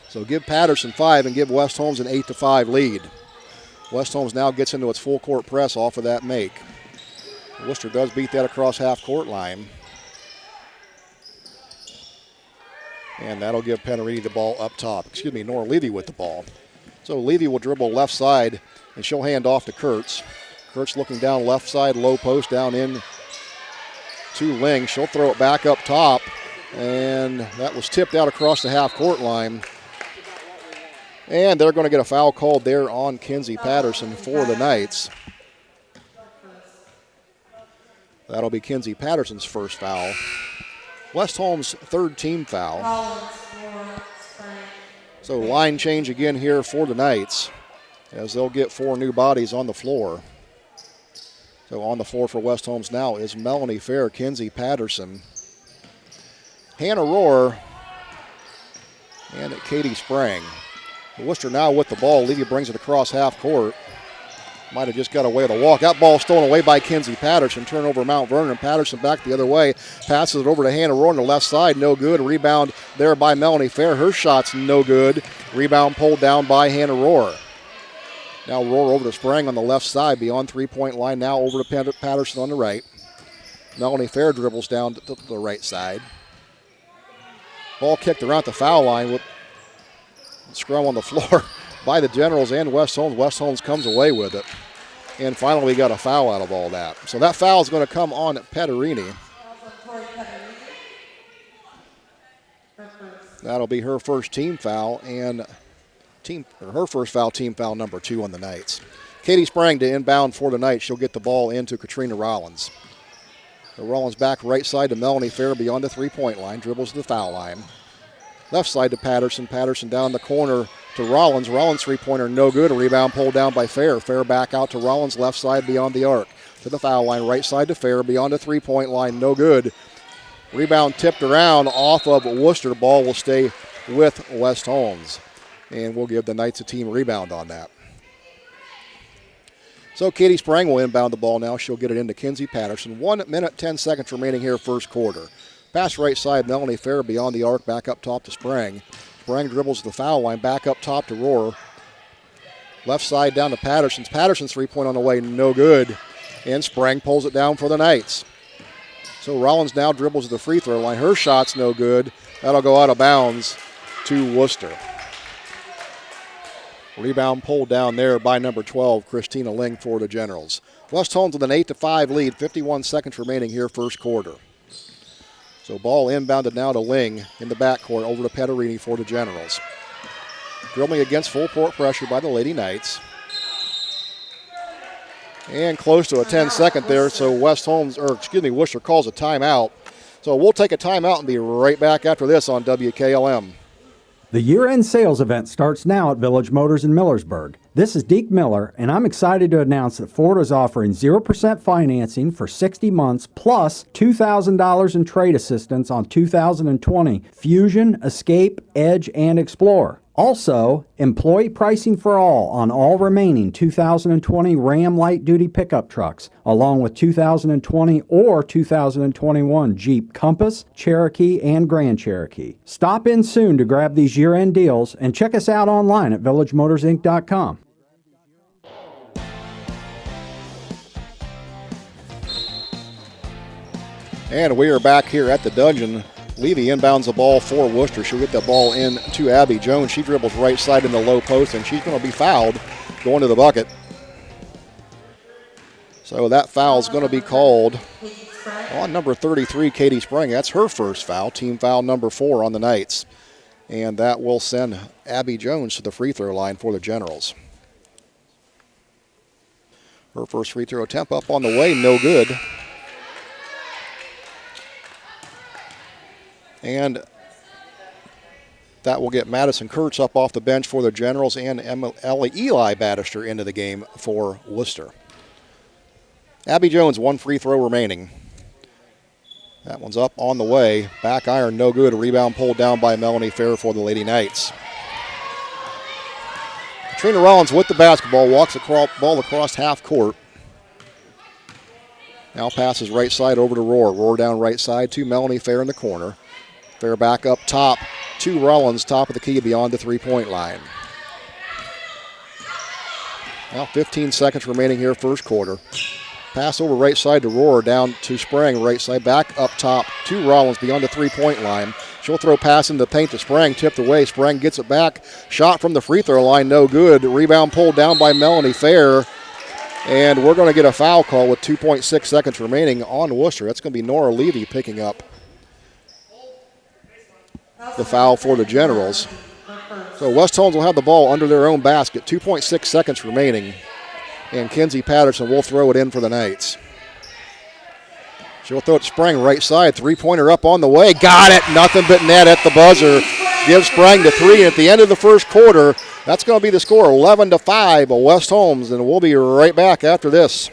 So give Patterson 5 and give West Holmes an 8-5 lead. West Holmes now gets into its full-court press off of that make. Wooster does beat that across half-court line. And that'll give Patarini the ball up top. Nora Levy with the ball. So Levy will dribble left side, and she'll hand off to Kurtz. Kurtz looking down left side, low post down in to Ling. She'll throw it back up top, and that was tipped out across the half-court line. And they're going to get a foul called there on Kinsey Patterson for the Knights. That'll be Kinsey Patterson's first foul. West Holmes' third team foul. So line change again here for the Knights as they'll get 4 new bodies on the floor. So on the floor for West Holmes now is Melanie Fair, Kinsey Patterson, Hannah Rohr and Katie Sprang. Wooster now with the ball. Levy brings it across half court. Might have just got away with a walk. That ball stolen away by Kinsey Patterson. Turnover Mount Vernon. Patterson back the other way. Passes it over to Hannah Rohr on the left side. No good. Rebound there by Melanie Fair. Her shot's no good. Rebound pulled down by Hannah Rohr. Now Rohr over to Sprang on the left side. Beyond three-point line. Now over to Patterson on the right. Melanie Fair dribbles down to the right side. Ball kicked around the foul line with scrum on the floor by the Generals and West Holmes. West Holmes comes away with it. And finally we got a foul out of all that. So that foul is going to come on Pederini. That'll be her first team foul and her first foul, team foul number 2 on the Knights. Katie Sprang to inbound for the Knights. She'll get the ball into Katrina Rollins. The Rollins back right side to Melanie Fair beyond the three-point line. Dribbles to the foul line. Left side to Patterson. Patterson down the corner to Rollins. Rollins three-pointer no good. A rebound pulled down by Fair. Fair back out to Rollins. Left side beyond the arc. To the foul line. Right side to Fair beyond the three-point line. No good. Rebound tipped around off of Wooster. Ball will stay with West Holmes. And we'll give the Knights a team rebound on that. So Katie Sprang will inbound the ball now. She'll get it into Kinsey Patterson. 1 minute, 10 seconds remaining here first quarter. Pass right side, Melanie Fair beyond the arc, back up top to Sprang. Sprang dribbles to the foul line, back up top to Rohr. Left side down to Patterson. Patterson's three-point on the way, no good. And Sprang pulls it down for the Knights. So Rollins now dribbles to the free throw line. Her shot's no good. That'll go out of bounds to Wooster. Rebound pulled down there by number 12, Christina Ling for the Generals. West Holmes with an 8-5 lead, 51 seconds remaining here first quarter. So ball inbounded now to Ling in the backcourt over to Pederini for the Generals. Dribbling against full court pressure by the Lady Knights. And close to a 10-second there, so Wooster calls a timeout. So we'll take a timeout and be right back after this on WKLM. The year-end sales event starts now at Village Motors in Millersburg. This is Deke Miller, and I'm excited to announce that Ford is offering 0% financing for 60 months plus $2,000 in trade assistance on 2020 Fusion, Escape, Edge, and Explorer. Also, employee pricing for all on all remaining 2020 Ram light-duty pickup trucks, along with 2020 or 2021 Jeep Compass, Cherokee, and Grand Cherokee. Stop in soon to grab these year-end deals and check us out online at villagemotorsinc.com. And we are back here at the Dungeon. Levy inbounds the ball for Wooster. She'll get the ball in to Abby Jones. She dribbles right side in the low post, and she's going to be fouled going to the bucket. So that foul is going to be called on number 33, Katie Sprang. That's her first foul, team foul number 4 on the Knights. And that will send Abby Jones to the free throw line for the Generals. Her first free throw attempt up on the way, no good. And that will get Madison Kurtz up off the bench for the Generals and Eli Bannister into the game for Wooster. Abby Jones, 1 free throw remaining. That one's up on the way. Back iron, no good. A rebound pulled down by Melanie Fair for the Lady Knights. Katrina Rollins with the basketball, walks the ball across half court. Now passes right side over to Rohr. Rohr down right side to Melanie Fair in the corner. Fair back up top to Rollins, top of the key beyond the three-point line. Now 15 seconds remaining here first quarter. Pass over right side to Rohr, down to Sprang, right side, back up top to Rollins beyond the three-point line. She'll throw pass in the paint to Sprang, tipped away. Sprang gets it back. Shot from the free throw line, no good. Rebound pulled down by Melanie Fair. And we're going to get a foul call with 2.6 seconds remaining on Wooster. That's going to be Nora Levy picking up the foul for the Generals. So West Holmes will have the ball under their own basket. 2.6 seconds remaining. And Kinsey Patterson will throw it in for the Knights. She'll throw it to Sprang right side. Three-pointer up on the way. Got it. Nothing but net at the buzzer. Gives Sprang the 3 at the end of the first quarter. That's going to be the score, 11-5, West Holmes. And we'll be right back after this.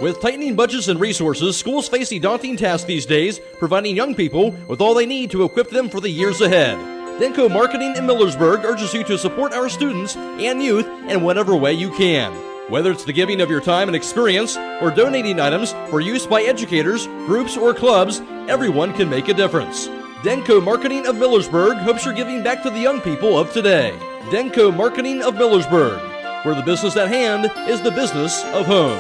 With tightening budgets and resources, schools face a daunting task these days, providing young people with all they need to equip them for the years ahead. Denko Marketing in Millersburg urges you to support our students and youth in whatever way you can. Whether it's the giving of your time and experience or donating items for use by educators, groups, or clubs, everyone can make a difference. Denko Marketing of Millersburg hopes you're giving back to the young people of today. Denko Marketing of Millersburg, where the business at hand is the business of home.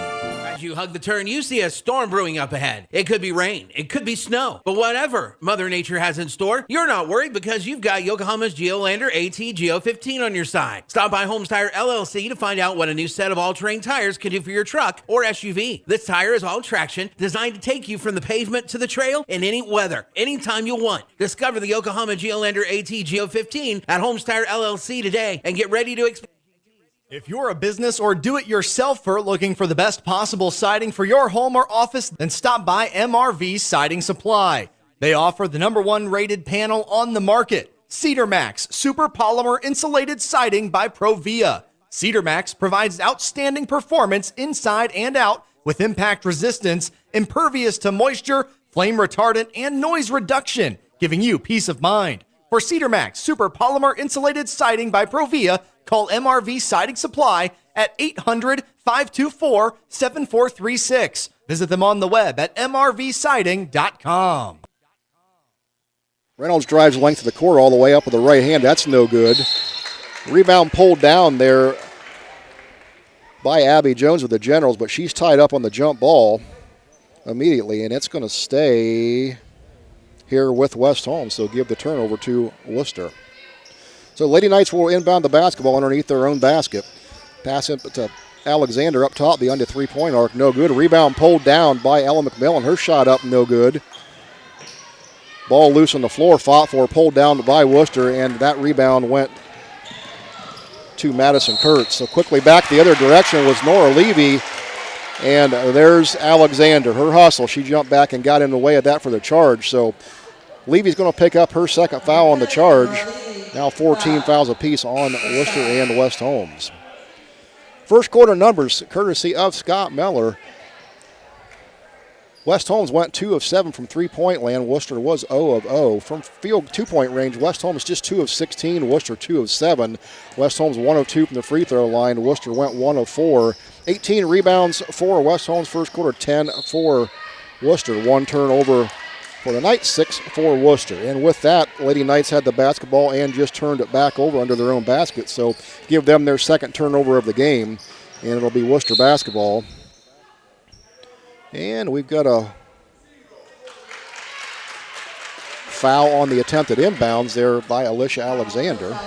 As you hug the turn, you see a storm brewing up ahead. It could be rain, it could be snow, but whatever Mother Nature has in store, you're not worried because you've got Yokohama's Geolandar AT Geo 15 on your side. Stop by Holmes Tire LLC to find out what a new set of all-terrain tires can do for your truck or SUV. This tire is all traction, designed to take you from the pavement to the trail in any weather, anytime you want. Discover the Yokohama Geolandar AT Geo 15 at Holmes Tire LLC today and get ready to experience. If you're a business or do-it-yourselfer looking for the best possible siding for your home or office, then stop by MRV Siding Supply. They offer the #1 rated panel on the market, Cedar Max Super Polymer Insulated Siding by Provia. Cedar Max provides outstanding performance inside and out with impact resistance, impervious to moisture, flame retardant, and noise reduction, giving you peace of mind. For Cedar Max Super Polymer Insulated Siding by Provia, call MRV Siding Supply at 800-524-7436. Visit them on the web at mrvsiding.com. Reynolds drives length of the court all the way up with the right hand. That's no good. Rebound pulled down there by Abby Jones with the Generals, but she's tied up on the jump ball immediately, and it's going to stay here with West Holmes. So give the turnover to Wooster. So Lady Knights will inbound the basketball underneath their own basket. Pass it to Alexander up top beyond the three-point arc. No good. Rebound pulled down by Ella McMillan. Her shot up, no good. Ball loose on the floor, fought for, pulled down by Wooster, and that rebound went to Madison Kurtz. So quickly back the other direction was Nora Levy, and there's Alexander. Her hustle, she jumped back and got in the way of that for the charge. So Levy's going to pick up her second foul on the charge. Now 14 fouls apiece on Wooster and West Holmes. First quarter numbers courtesy of Scott Meller. West Holmes went 2 of 7 from three-point land. Wooster was 0 of 0. From field two-point range, West Holmes just 2 of 16. Wooster 2 of 7. West Holmes 1 of 2 from the free throw line. Wooster went 1 of 4. 18 rebounds for West Holmes first quarter, 10 for Wooster. One turnover for the Knights, 6 for Wooster. And with that, Lady Knights had the basketball and just turned it back over under their own basket. So give them their second turnover of the game, and it'll be Wooster basketball. And we've got a foul on the attempted inbounds there by Alicia Alexander.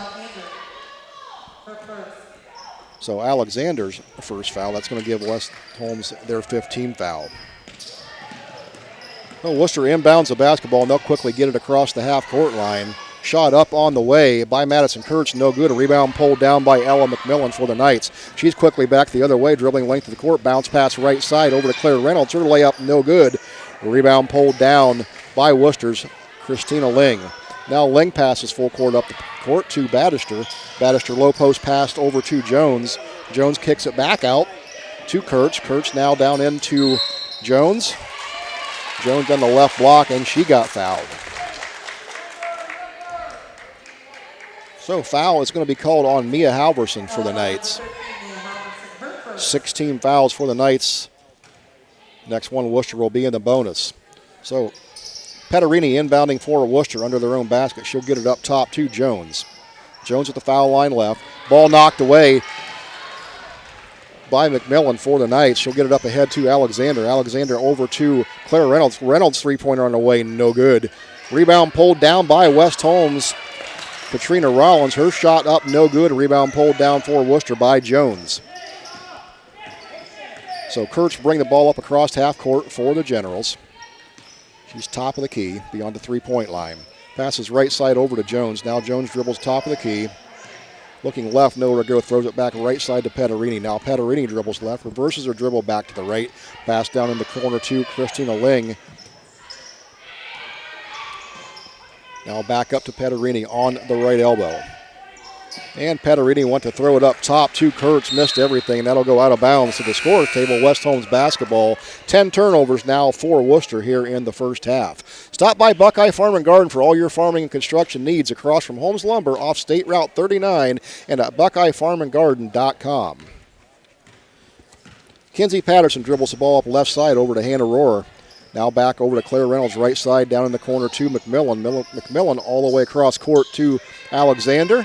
So Alexander's first foul. That's going to give West Holmes their 15th foul. Well, Wooster inbounds the basketball, and they'll quickly get it across the half-court line. Shot up on the way by Madison Kurtz, no good. A rebound pulled down by Ella McMillan for the Knights. She's quickly back the other way, dribbling length of the court. Bounce pass right side over to Claire Reynolds. Her layup, no good. A rebound pulled down by Wooster's Christina Ling. Now Ling passes full court up the court to Battister. Battister low post passed over to Jones. Jones kicks it back out to Kurtz. Kurtz now down into Jones. Jones on the left block, and she got fouled. So foul is going to be called on Mia Halverson for the Knights. 16 fouls for the Knights. Next one, Wooster will be in the bonus. So Petterini inbounding for Wooster under their own basket. She'll get it up top to Jones. Jones at the foul line left. Ball knocked away by McMillan for the Knights. She'll get it up ahead to Alexander. Alexander over to Claire Reynolds. Reynolds three-pointer on the way, no good. Rebound pulled down by West Holmes. Katrina Rollins, her shot up, no good. Rebound pulled down for Wooster by Jones. So Kurtz bring the ball up across half court for the Generals. She's top of the key beyond the three-point line. Passes right side over to Jones. Now Jones dribbles top of the key. Looking left, nowhere to go, throws it back right side to Petterini. Now Petterini dribbles left, reverses her dribble back to the right. Pass down in the corner to Christina Ling. Now back up to Petterini on the right elbow. And Pederini went to throw it up top to Kurtz, missed everything, and that'll go out of bounds to the scorer's table. West Holmes basketball. 10 turnovers now for Wooster here in the first half. Stop by Buckeye Farm and Garden for all your farming and construction needs across from Holmes Lumber off State Route 39 and at BuckeyeFarmandGarden.com. Kinsey Patterson dribbles the ball up left side over to Hannah Rohrer. Now back over to Claire Reynolds, right side down in the corner to McMillan. McMillan all the way across court to Alexander.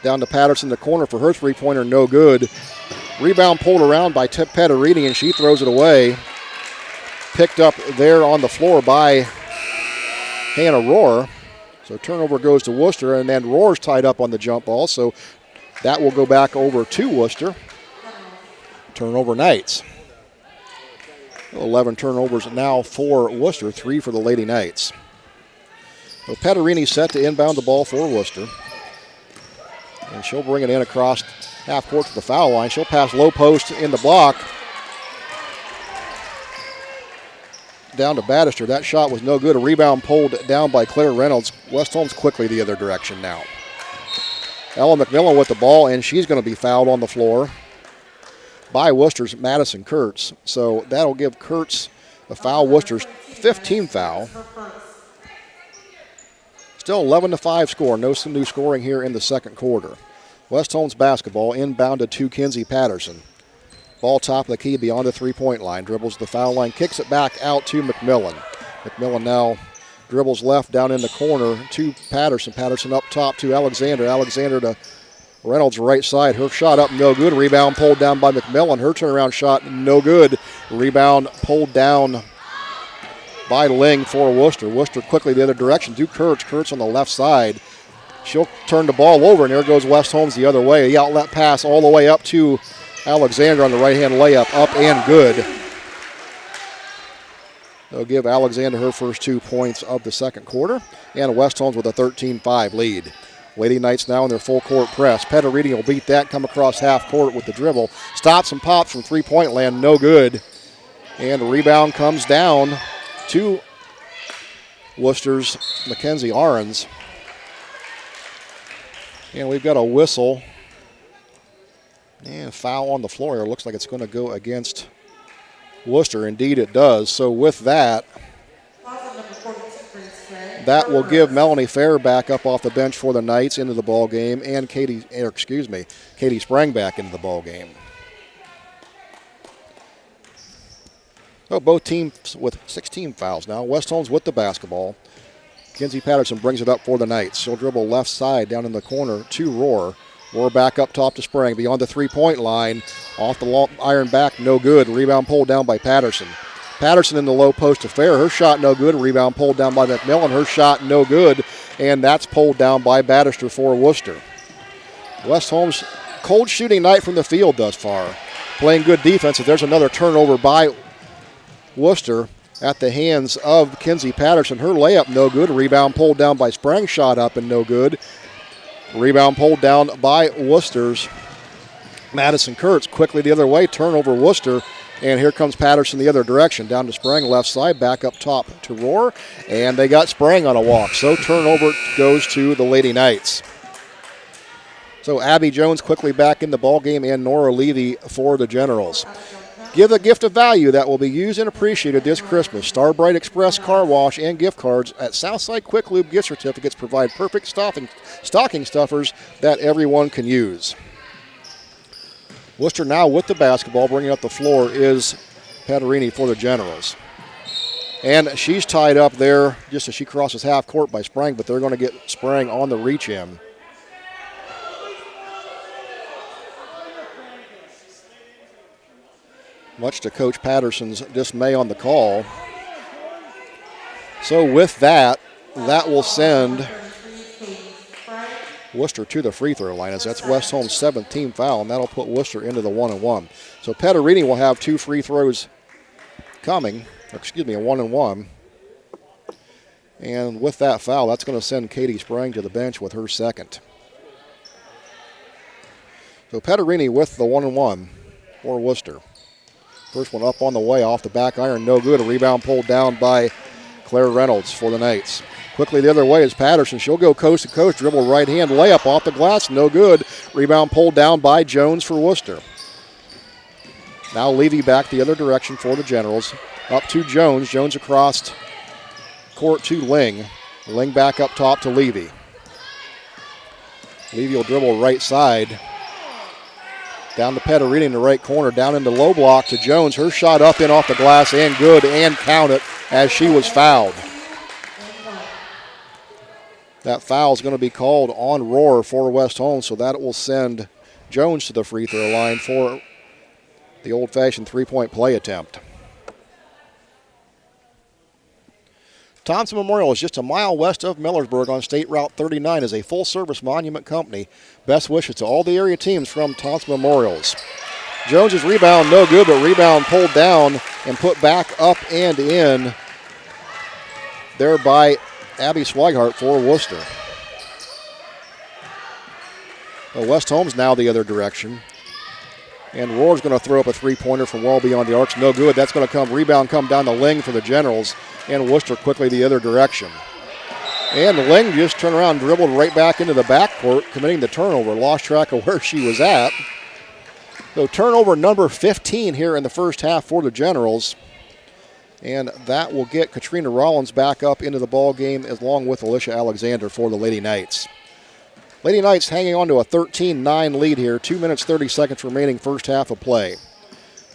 Down to Patterson in the corner for her three-pointer, no good. Rebound pulled around by Pederini, and she throws it away. Picked up there on the floor by Hannah Rohrer. So turnover goes to Wooster, and then Rohr's tied up on the jump ball, so that will go back over to Wooster. Turnover Knights. 11 turnovers now for Wooster, 3 for the Lady Knights. So Pederini set to inbound the ball for Wooster. And she'll bring it in across half court to the foul line. She'll pass low post in the block. Down to Bannister. That shot was no good. A rebound pulled down by Claire Reynolds. West Holmes quickly the other direction now. Ella McMillan with the ball, and she's going to be fouled on the floor by Wooster's Madison Kurtz. So that'll give Kurtz a foul, Wooster's 15th foul. Still 11-5 score. No new scoring here in the second quarter. West Holmes basketball inbounded to Kinsey Patterson. Ball top of the key beyond the three-point line. Dribbles the foul line. Kicks it back out to McMillan. McMillan now dribbles left down in the corner to Patterson. Patterson up top to Alexander. Alexander to Reynolds right side. Her shot up no good. Rebound pulled down by McMillan. Her turnaround shot no good. Rebound pulled down by Ling for Wooster. Wooster quickly the other direction to Kurtz. Kurtz on the left side. She'll turn the ball over, and there goes West Holmes the other way. The outlet pass all the way up to Alexander on the right-hand layup. Up and good. They'll give Alexander her first 2 points of the second quarter. And West Holmes with a 13-5 lead. Lady Knights now in their full court press. Pederini will beat that, come across half court with the dribble. Stops and pops from three-point land, no good. And the rebound comes down to Wooster's Mackenzie Ahrens. And we've got a whistle. And foul on the floor here. Looks like it's going to go against Wooster. Indeed it does. So with that, that will give Melanie Fair back up off the bench for the Knights into the ball game, and Katie Sprang back into the ball game. Oh, both teams with 16 fouls now. West Holmes with the basketball. Kinsey Patterson brings it up for the Knights. She'll dribble left side down in the corner to Rohr. Rohr back up top to Sprang beyond the three-point line. Off the iron back, no good. Rebound pulled down by Patterson. Patterson in the low post to Fair. Her shot no good. Rebound pulled down by McMillan. Her shot no good. And that's pulled down by Bannister for Wooster. West Holmes, cold shooting night from the field thus far. Playing good defense. There's another turnover by Wooster at the hands of Kinsey Patterson. Her layup no good. Rebound pulled down by Sprang. Shot up and no good. Rebound pulled down by Wooster's Madison Kurtz. Quickly the other way. Turnover Wooster. And here comes Patterson the other direction. Down to Sprang left side. Back up top to Rohr. And they got Sprang on a walk. So turnover goes to the Lady Knights. So Abby Jones quickly back in the ball game, and Nora Levy for the Generals. Give a gift of value that will be used and appreciated this Christmas. Starbright Express Car Wash and gift cards at Southside Quick Lube gift certificates provide perfect stocking stuffers that everyone can use. Wooster now with the basketball. Bringing up the floor is Pederini for the Generals. And she's tied up there just as she crosses half court by Sprang, but they're going to get Sprang on the reach in. Much to Coach Patterson's dismay on the call. So with that, that will send Wooster to the free throw line, as that's West Holmes' 7th team foul, and that'll put Wooster into the 1-and-1. So Pederini will have 2 free throws coming, a 1-and-1. And with that foul, that's going to send Katie Sprang to the bench with her second. So Pederini with the 1-and-1 for Wooster. First one up on the way off the back iron, no good. A rebound pulled down by Claire Reynolds for the Knights. Quickly the other way is Patterson. She'll go coast to coast, dribble right hand, layup off the glass, no good. Rebound pulled down by Jones for Wooster. Now Levy back the other direction for the Generals. Up to Jones. Jones across court to Ling. Ling back up top to Levy. Levy will dribble right side. Down to Petterini in the right corner. Down into low block to Jones. Her shot up and off the glass and good, and count it as she was fouled. That foul is going to be called on Rohr for West Holmes, so that will send Jones to the free throw line for the old-fashioned three-point play attempt. Thompson Memorial is just a mile west of Millersburg on State Route 39 as a full-service monument company. Best wishes to all the area teams from Thompson Memorials. Jones's rebound no good, but rebound pulled down and put back up and in there by Abby Swigart for Wooster. Well, West Holmes now the other direction. And Rohr's going to throw up a three-pointer from well beyond the arcs. No good. That's going to rebound come down the Ling for the Generals. And Wooster quickly the other direction. And Ling just turned around and dribbled right back into the backcourt, committing the turnover. Lost track of where she was at. So turnover number 15 here in the first half for the Generals. And that will get Katrina Rollins back up into the ball game along with Alicia Alexander for the Lady Knights. Lady Knights hanging on to a 13-9 lead here. 2 minutes, 30 seconds remaining first half of play.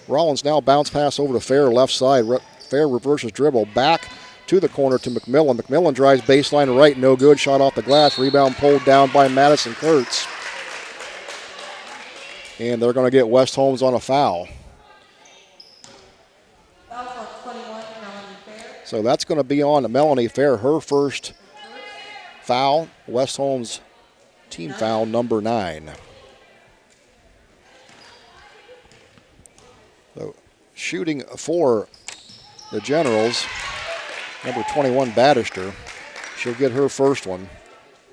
Rollins now bounce pass over to Fair left side. Fair reverses dribble back to the corner to McMillan. McMillan drives baseline right, no good. Shot off the glass. Rebound pulled down by Madison Kurtz. And they're going to get West Holmes on a foul. So that's going to be on Melanie Fair, her first foul. West Holmes team foul number 9. So shooting for the Generals, number 21 Battister. She'll get her first one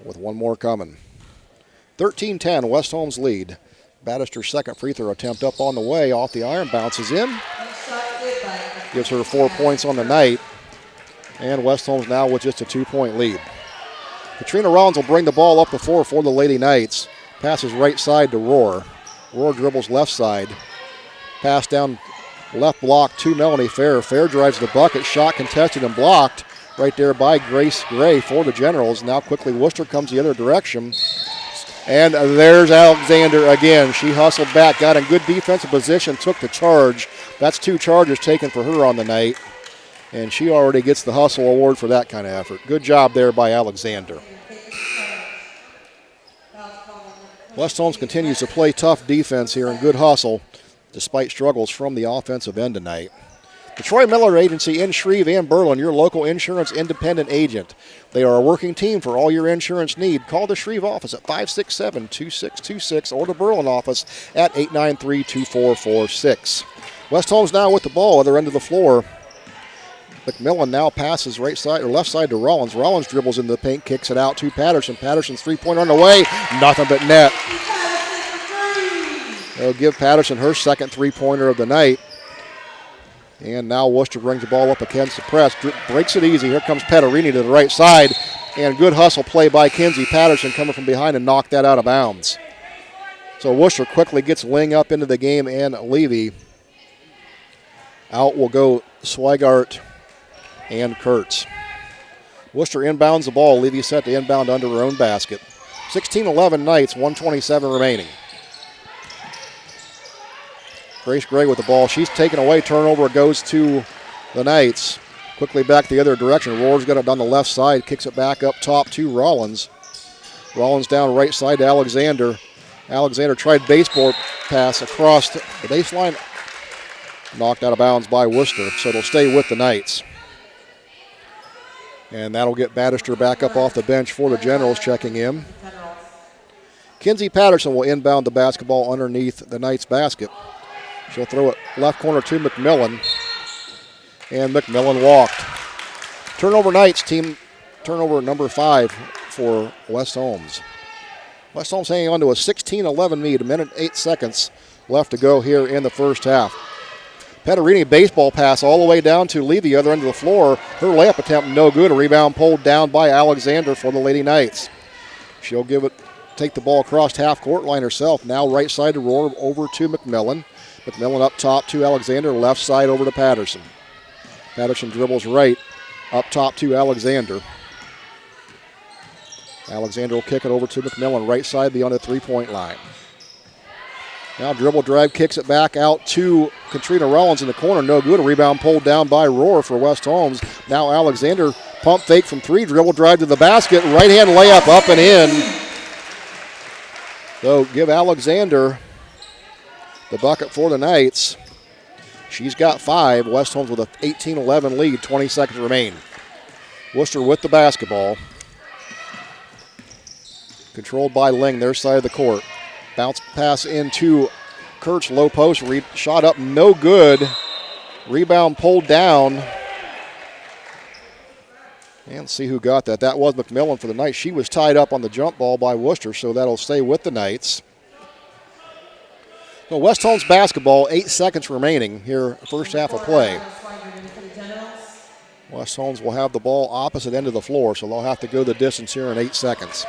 with one more coming. 13-10, West Holmes lead. Battister's second free throw attempt up on the way, off the iron, bounces in. Gives her 4 points on the night. And West Holmes now with just a 2-point lead. Katrina Rollins will bring the ball up the floor for the Lady Knights. Passes right side to Rohr. Rohr dribbles left side. Pass down left block to Melanie Fair. Fair drives the bucket. Shot contested and blocked right there by Grace Gray for the Generals. Now quickly Wooster comes the other direction. And there's Alexander again. She hustled back, got in good defensive position, took the charge. That's 2 charges taken for her on the night. And she already gets the hustle award for that kind of effort. Good job there by Alexander. West Holmes continues to play tough defense here and good hustle despite struggles from the offensive end tonight. The Troy Miller Agency in Shreve and Berlin, your local insurance independent agent. They are a working team for all your insurance need. Call the Shreve office at 567-2626 or the Berlin office at 893-2446. West Holmes now with the ball, other end of the floor. McMillan now passes right side or left side to Rollins. Rollins dribbles into the paint, kicks it out to Patterson. Patterson's three-pointer on the way. Nothing but net. They'll give Patterson her second three-pointer of the night. And now Wooster brings the ball up against the press. Breaks it easy. Here comes Petterini to the right side. And good hustle play by Kinsey Patterson coming from behind and knocked that out of bounds. So Wooster quickly gets Ling up into the game and Levy. Out will go Swigart and Kurtz. Worcester inbounds the ball. Levy set to inbound under her own basket. 16-11 Knights, 1:27 remaining. Grace Gray with the ball. She's taken away. Turnover goes to the Knights. Quickly back the other direction. Rohr's got it on the left side. Kicks it back up top to Rollins. Rollins down right side to Alexander. Alexander tried baseball pass across the baseline. Knocked out of bounds by Worcester, so it'll stay with the Knights. And that'll get Battister back up off the bench for the Generals checking in. Kinsey Patterson will inbound the basketball underneath the Knights basket. She'll throw it left corner to McMillan. And McMillan walked. Turnover Knights, team turnover number 5 for West Holmes. West Holmes hanging on to a 16-11 lead, a minute 8 seconds left to go here in the first half. Petterini baseball pass all the way down to Lee, the other end of the floor. Her layup attempt no good. A rebound pulled down by Alexander for the Lady Knights. She'll take the ball across half-court line herself. Now right side to Roar over to McMillan. McMillan up top to Alexander, left side over to Patterson. Patterson dribbles right, up top to Alexander. Alexander will kick it over to McMillan, right side beyond the three-point line. Now dribble drive, kicks it back out to Katrina Rollins in the corner. No good. A rebound pulled down by Roar for West Holmes. Now Alexander, pump fake from three, dribble drive to the basket. Right-hand layup up and in. So give Alexander the bucket for the Knights. She's got 5. West Holmes with an 18-11 lead. 20 seconds remain. Wooster with the basketball. Controlled by Ling, their side of the court. Bounce pass into Kurtz, low post, shot up, no good. Rebound pulled down. And see who got that. That was McMillan for the Knights. She was tied up on the jump ball by Wooster, so that'll stay with the Knights. So West Holmes basketball, 8 seconds remaining here, first half of play. West Holmes will have the ball opposite end of the floor, so they'll have to go the distance here in 8 seconds.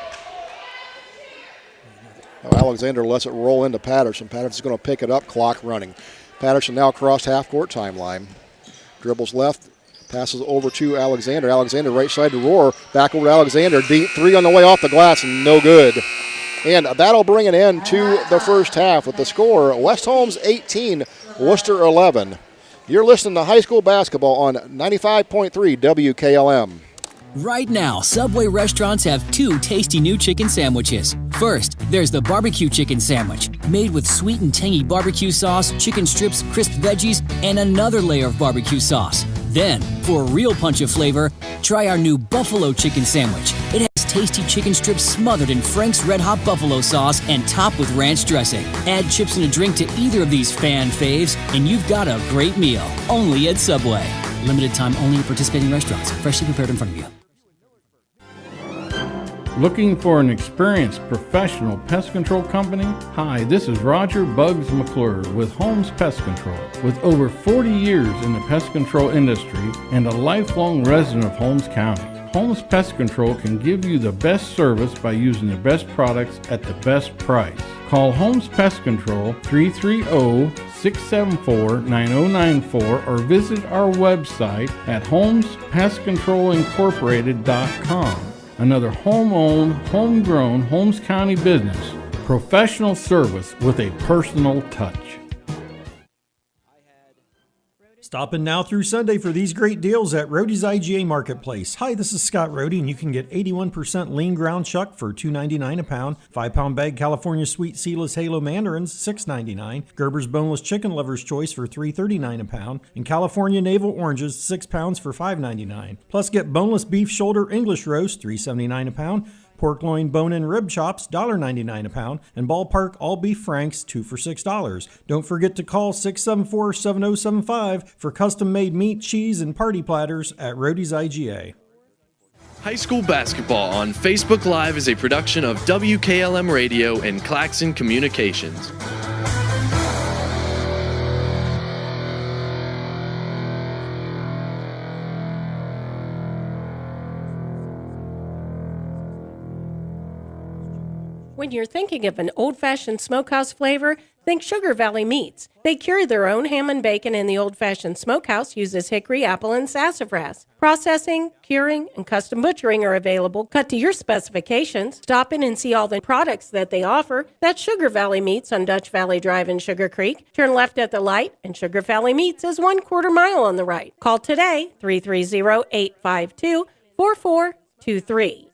Now Alexander lets it roll into Patterson. Patterson's going to pick it up, clock running. Patterson now across half-court timeline. Dribbles left, passes over to Alexander. Alexander right side to Roar. Back over to Alexander. Deep three on the way off the glass, no good. And that'll bring an end to the first half with the score, West Holmes 18, Wooster 11. You're listening to high school basketball on 95.3 WKLM. Right now, Subway restaurants have 2 tasty new chicken sandwiches. First, there's the barbecue chicken sandwich, made with sweet and tangy barbecue sauce, chicken strips, crisp veggies, and another layer of barbecue sauce. Then, for a real punch of flavor, try our new buffalo chicken sandwich. It has tasty chicken strips smothered in Frank's Red Hot buffalo sauce and topped with ranch dressing. Add chips and a drink to either of these fan faves, and you've got a great meal. Only at Subway. Limited time only at participating restaurants. Freshly prepared in front of you. Looking for an experienced professional pest control company? Hi, this is Roger Bugs McClure with Holmes Pest Control. With over 40 years in the pest control industry and a lifelong resident of Holmes County, Holmes Pest Control can give you the best service by using the best products at the best price. Call Holmes Pest Control 330-674-9094 or visit our website at holmespestcontrolincorporated.com. Another home-owned, homegrown Holmes County business. Professional service with a personal touch. Stop in now through Sunday for these great deals at Rody's IGA Marketplace. Hi, this is Scott Rody, and you can get 81% lean ground chuck for $2.99 a pound, 5-pound bag California Sweet Seedless Halo Mandarins, $6.99, Gerber's Boneless Chicken Lover's Choice for $3.39 a pound, and California Navel Oranges, 6 pounds for $5.99. Plus, get boneless beef shoulder English roast, $3.79 a pound, pork loin, bone, and rib chops, $1.99 a pound, and ballpark all beef franks, 2 for $6. Don't forget to call 674-7075 for custom-made meat, cheese, and party platters at Rody's IGA. High school basketball on Facebook Live is a production of WKLM Radio and Claxon Communications. When you're thinking of an old-fashioned smokehouse flavor, think Sugar Valley Meats. They carry their own ham and bacon, and the old-fashioned smokehouse uses hickory, apple, and sassafras. Processing, curing, and custom butchering are available, cut to your specifications. Stop in and see all the products that they offer. That's Sugar Valley Meats on Dutch Valley Drive in Sugar Creek. Turn left at the light, and Sugar Valley Meats is 1/4 mile on the right. Call today, 330-852-4423.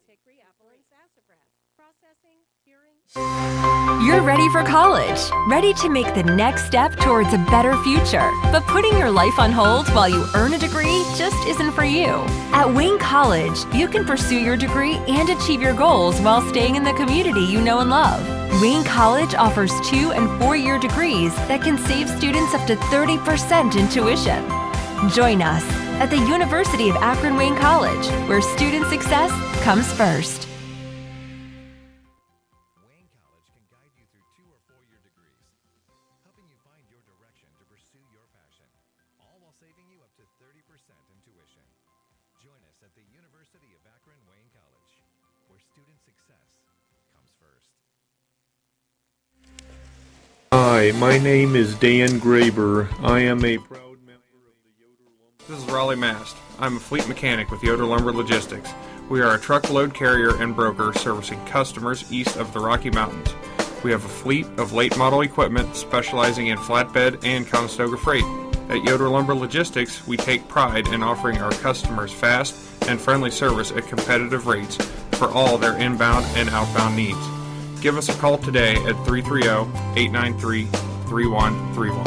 You're ready for college, ready to make the next step towards a better future. But putting your life on hold while you earn a degree just isn't for you. At Wayne College, you can pursue your degree and achieve your goals while staying in the community you know and love. Wayne College offers 2- and 4-year degrees that can save students up to 30% in tuition. Join us at the University of Akron-Wayne College, where student success comes first. Hi, my name is Dan Graber. I am a proud member of the Yoder Lumber. This is Raleigh Mast. I'm a fleet mechanic with Yoder Lumber Logistics. We are a truckload carrier and broker servicing customers east of the Rocky Mountains. We have a fleet of late model equipment specializing in flatbed and Conestoga freight. At Yoder Lumber Logistics, we take pride in offering our customers fast and friendly service at competitive rates for all their inbound and outbound needs. Give us a call today at 330-893-3131.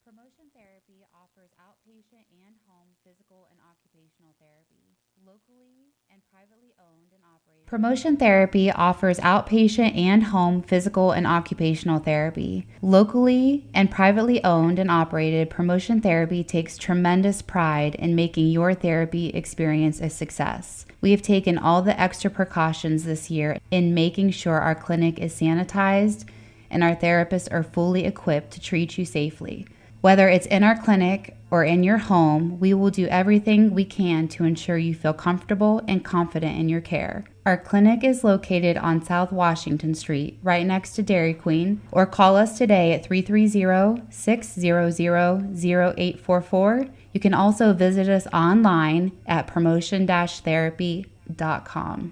Promotion Therapy offers outpatient and home physical and occupational therapy, locally and privately owned and operated. Promotion Therapy offers outpatient and home physical and occupational therapy. Locally and privately owned and operated, Promotion Therapy takes tremendous pride in making your therapy experience a success. We have taken all the extra precautions this year in making sure our clinic is sanitized and our therapists are fully equipped to treat you safely. Whether it's in our clinic or in your home, we will do everything we can to ensure you feel comfortable and confident in your care. Our clinic is located on South Washington Street, right next to Dairy Queen, or call us today at 330-600-0844. You can also visit us online at promotion-therapy.com.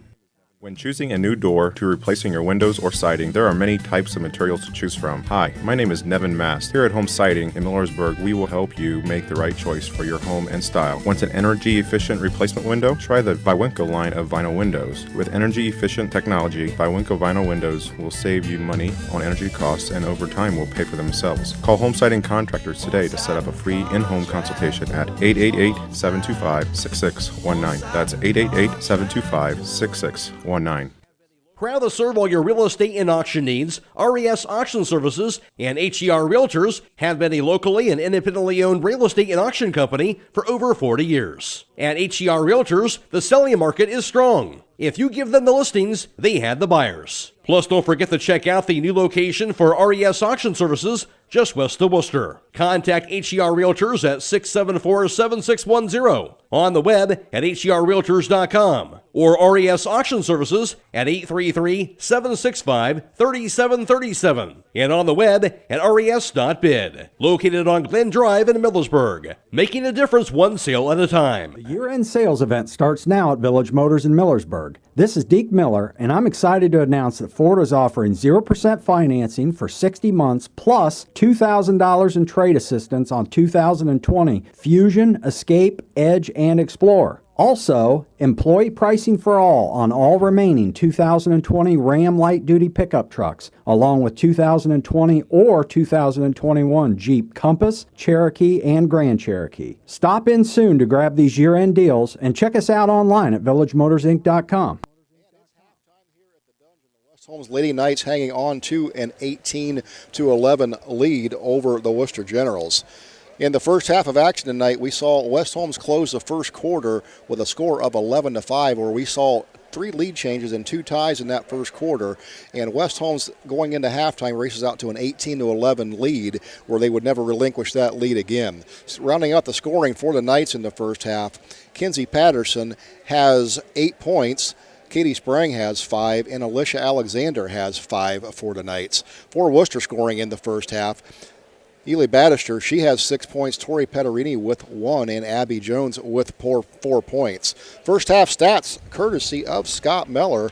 When choosing a new door to replacing your windows or siding, there are many types of materials to choose from. Hi, my name is Nevin Mast. Here at Holmes Siding in Millersburg, we will help you make the right choice for your home and style. Want an energy-efficient replacement window? Try the Viwinco line of vinyl windows. With energy-efficient technology, Viwinco vinyl windows will save you money on energy costs and over time will pay for themselves. Call Home Siding Contractors today to set up a free in-home consultation at 888-725-6619. That's 888-725-6619. Proud to serve all your real estate and auction needs, RES Auction Services and HER Realtors have been a locally and independently owned real estate and auction company for over 40 years. At HER Realtors, the selling market is strong. If you give them the listings, they have the buyers. Plus, don't forget to check out the new location for RES Auction Services just west of Wooster. Contact HER Realtors at 674-7610, on the web at herrealtors.com, or RES Auction Services at 833-765-3737, and on the web at res.bid. Located on Glen Drive in Millersburg, making a difference one sale at a time. The year-end sales event starts now at Village Motors in Millersburg. This is Deke Miller, and I'm excited to announce that Ford is offering 0% financing for 60 months plus $2,000 in trade assistance on 2020 Fusion, Escape, Edge, and Explorer. Also, employee pricing for all on all remaining 2020 Ram light-duty pickup trucks, along with 2020 or 2021 Jeep Compass, Cherokee, and Grand Cherokee. Stop in soon to grab these year-end deals and check us out online at villagemotorsinc.com. Holmes Lady Knights hanging on to an 18-11 lead over the Wooster Generals. In the first half of action tonight, we saw West Holmes close the first quarter with a score of 11-5, where we saw 3 lead changes and 2 ties in that first quarter. And West Holmes, going into halftime, races out to an 18-11 lead, where they would never relinquish that lead again. So rounding out the scoring for the Knights in the first half, Kinsey Patterson has 8 points. Katie Sprang has 5, and Alicia Alexander has 5 for the Knights. For Worcester scoring in the first half, Ely Bannister, she has 6 points, Tori Petterini with 1, and Abby Jones with 4 points. First half stats, courtesy of Scott Miller.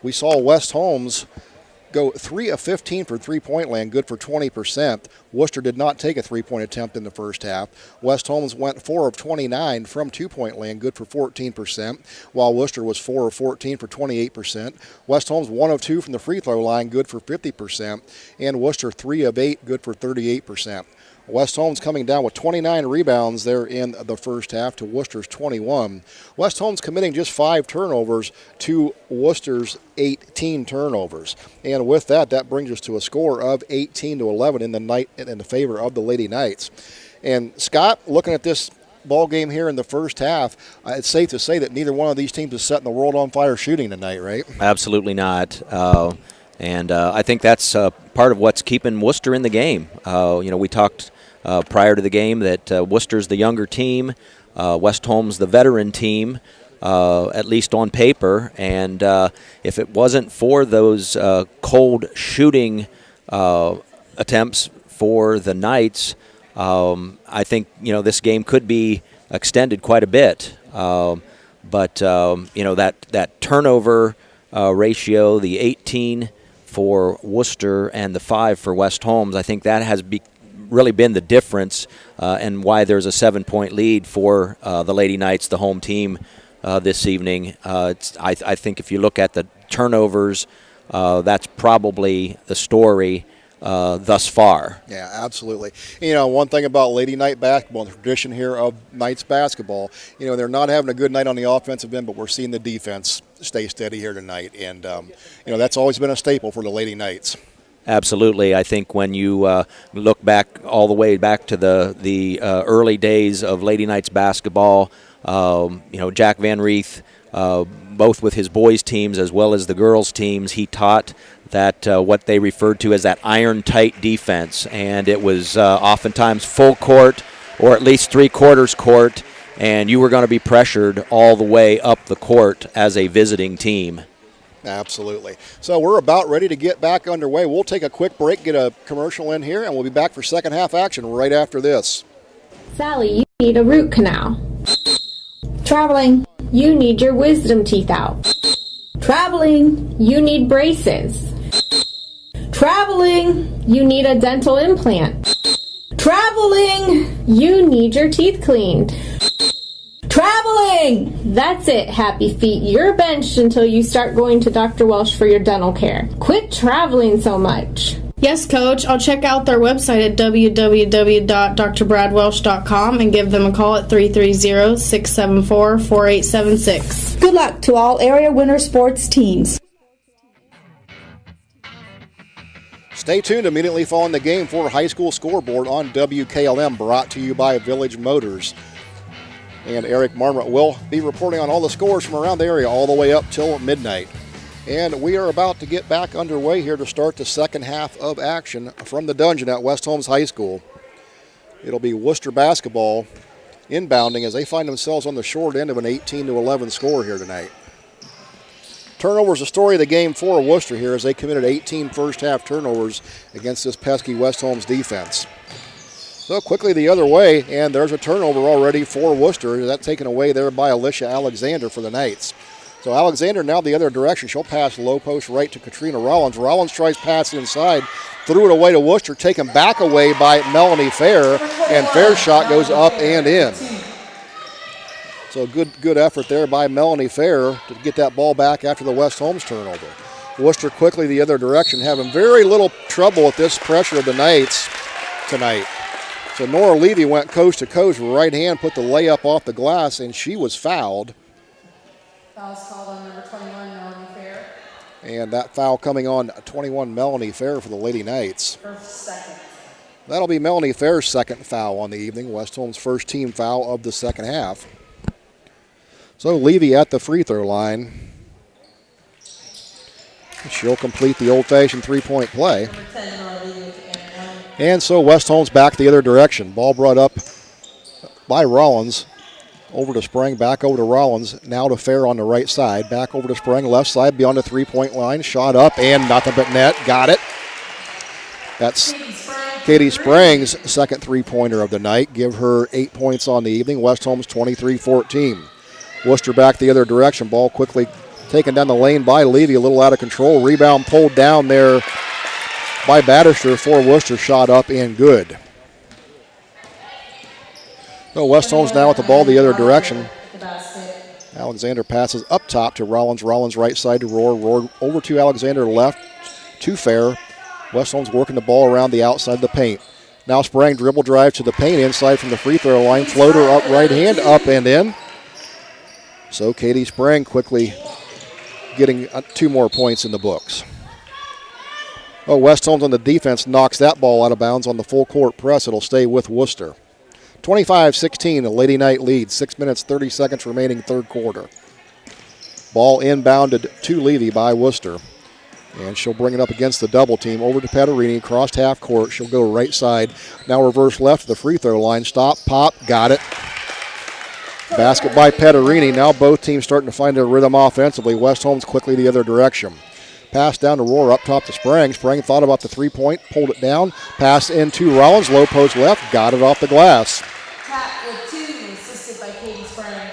We saw West Holmes go 3 of 15 for three-point land, good for 20%. Worcester did not take a three-point attempt in the first half. West Holmes went 4 of 29 from two-point land, good for 14%, while Worcester was 4 of 14 for 28%. West Holmes 1 of 2 from the free throw line, good for 50%, and Worcester 3 of 8, good for 38%. West Holmes coming down with 29 rebounds there in the first half to Worcester's 21. West Holmes committing just 5 turnovers to Worcester's 18 turnovers. And with that, that brings us to a score of 18-11 in the favor of the Lady Knights. And Scott, looking at this ball game here in the first half, it's safe to say that neither one of these teams is setting the world on fire shooting tonight, right? Absolutely not. And I think that's part of what's keeping Worcester in the game. We talked prior to the game that Worcester's the younger team, West Holmes the veteran team. at least on paper. And if it wasn't for those cold shooting attempts for the Knights, I think, this game could be extended quite a bit. But that turnover ratio, the 18 for Wooster and the 5 for West Holmes, I think that has really been the difference and why there's a 7-point lead for the Lady Knights, the home team, this evening. I think if you look at the turnovers, that's probably the story thus far. Yeah, absolutely. One thing about Lady Knight basketball, the tradition here of Knights basketball, they're not having a good night on the offensive end, but we're seeing the defense stay steady here tonight. And, that's always been a staple for the Lady Knights. Absolutely. I think when you look back all the way back to the early days of Lady Knights basketball, Jack Van Reeth, both with his boys' teams as well as the girls' teams, he taught that what they referred to as that iron-tight defense, and it was oftentimes full court or at least three-quarters court, and you were going to be pressured all the way up the court as a visiting team. Absolutely. So we're about ready to get back underway. We'll take a quick break, get a commercial in here, and we'll be back for second half action right after this. Sally, you need a root canal. Traveling, you need your wisdom teeth out. Traveling, you need braces. Traveling, you need a dental implant. Traveling, you need your teeth cleaned. Traveling! That's it, happy feet. You're benched until you start going to Dr. Welsh for your dental care. Quit traveling so much. Yes, Coach. I'll check out their website at www.drbradwelsh.com and give them a call at 330-674-4876. Good luck to all area winter sports teams. Stay tuned immediately following the game for High School Scoreboard on WKLM, brought to you by Village Motors. And Eric Marmot will be reporting on all the scores from around the area all the way up till midnight. And we are about to get back underway here to start the second half of action from the dungeon at West Holmes High School. It'll be Wooster basketball inbounding as they find themselves on the short end of an 18-11 score here tonight. Turnovers the story of the game for Wooster here as they committed 18 first-half turnovers against this pesky West Holmes defense. So quickly the other way, and there's a turnover already for Wooster. That's taken away there by Alicia Alexander for the Knights. So Alexander now the other direction. She'll pass low post right to Katrina Rollins. Rollins tries pass inside, threw it away to Wooster, taken back away by Melanie Fair, and Fair's shot goes up and in. So good effort there by Melanie Fair to get that ball back after the West Holmes turnover. Wooster quickly the other direction, having very little trouble with this pressure of the Knights tonight. So Nora Levy went coast to coast, right hand, put the layup off the glass, and she was fouled. Foul's called on number 21, Melanie Fair. And that foul coming on 21, Melanie Fair for the Lady Knights. Second. That'll be Melanie Fair's second foul on the evening, West Holmes' first team foul of the second half. So Levy at the free throw line. She'll complete the old-fashioned three-point play. And so West Holmes back the other direction. Ball brought up by Rollins. Over to Spring, back over to Rollins. Now to Fair on the right side. Back over to Spring, left side beyond the three-point line. Shot up and nothing but net. Got it. That's Katie Sprang's second three-pointer of the night. Give her 8 points on the evening. West Holmes 23-14. Wooster back the other direction. Ball quickly taken down the lane by Levy. A little out of control. Rebound pulled down there by Batterster for Wooster. Shot up and good. So West Holmes now with the ball the other direction. Alexander passes up top to Rollins. Rollins right side to Roar. Roar over to Alexander left to Fair. West Holmes working the ball around the outside of the paint. Now Sprang dribble drive to the paint inside from the free throw line. Floater up right hand, up and in. So Katie Sprang quickly getting 2 more points in the books. Oh, West Holmes on the defense knocks that ball out of bounds on the full court press. It'll stay with Wooster. 25-16, the Lady Knight lead. 6 minutes, 30 seconds remaining third quarter. Ball inbounded to Levy by Wooster. And she'll bring it up against the double team. Over to Patarini, crossed half court. She'll go right side. Now reverse left to the free throw line. Stop, pop, got it. Basket by Petterini. Now both teams starting to find their rhythm offensively. West Holmes quickly the other direction. Pass down to Rohr, up top to Sprang. Sprang thought about the three-point, pulled it down. Pass into Rollins, low post left, got it off the glass. Pat with 2, assisted by Katie Sprang.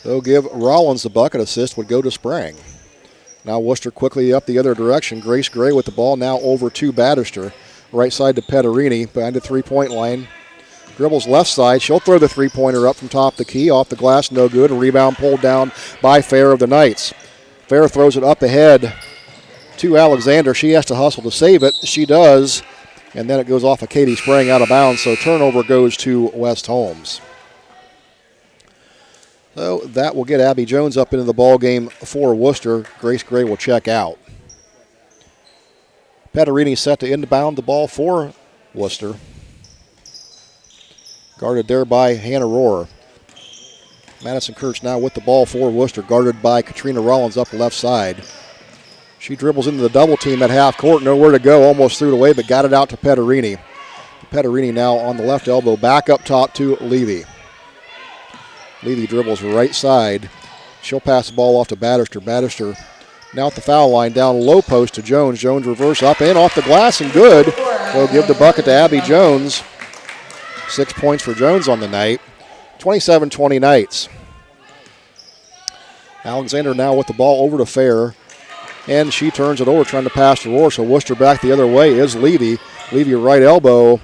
They'll give Rollins the bucket. Assist would go to Sprang. Now Wooster quickly up the other direction. Grace Gray with the ball now over to Battister. Right side to Petterini, behind the three-point line. Dribbles left side. She'll throw the three-pointer up from top the key. Off the glass, no good. Rebound pulled down by Fair of the Knights. Fair throws it up ahead to Alexander. She has to hustle to save it. She does. And then it goes off of Katie Sprang out of bounds. So turnover goes to West Holmes. So that will get Abby Jones up into the ball game for Wooster. Grace Gray will check out. Petterini set to inbound the ball for Wooster. Guarded there by Hannah Rohr. Madison Kurtz now with the ball for Wooster, guarded by Katrina Rollins up left side. She dribbles into the double team at half court, nowhere to go, almost threw it away, but got it out to Petterini. Petterini now on the left elbow, back up top to Levy. Levy dribbles right side. She'll pass the ball off to Battister. Battister now at the foul line, down low post to Jones. Jones reverse up and off the glass and good. They'll give the bucket to Abby Jones. 6 points for Jones on the night. 27-20 Knights. Alexander now with the ball over to Fair. And she turns it over trying to pass to Rohr. So Wooster back the other way is Levy. Levy right elbow.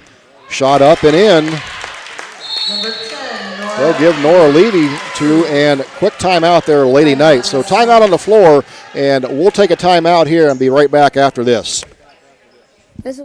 Shot up and in. They'll give Nora Levy 2 and quick timeout there, Lady Knights. So timeout on the floor, and we'll take a timeout here and be right back after this. This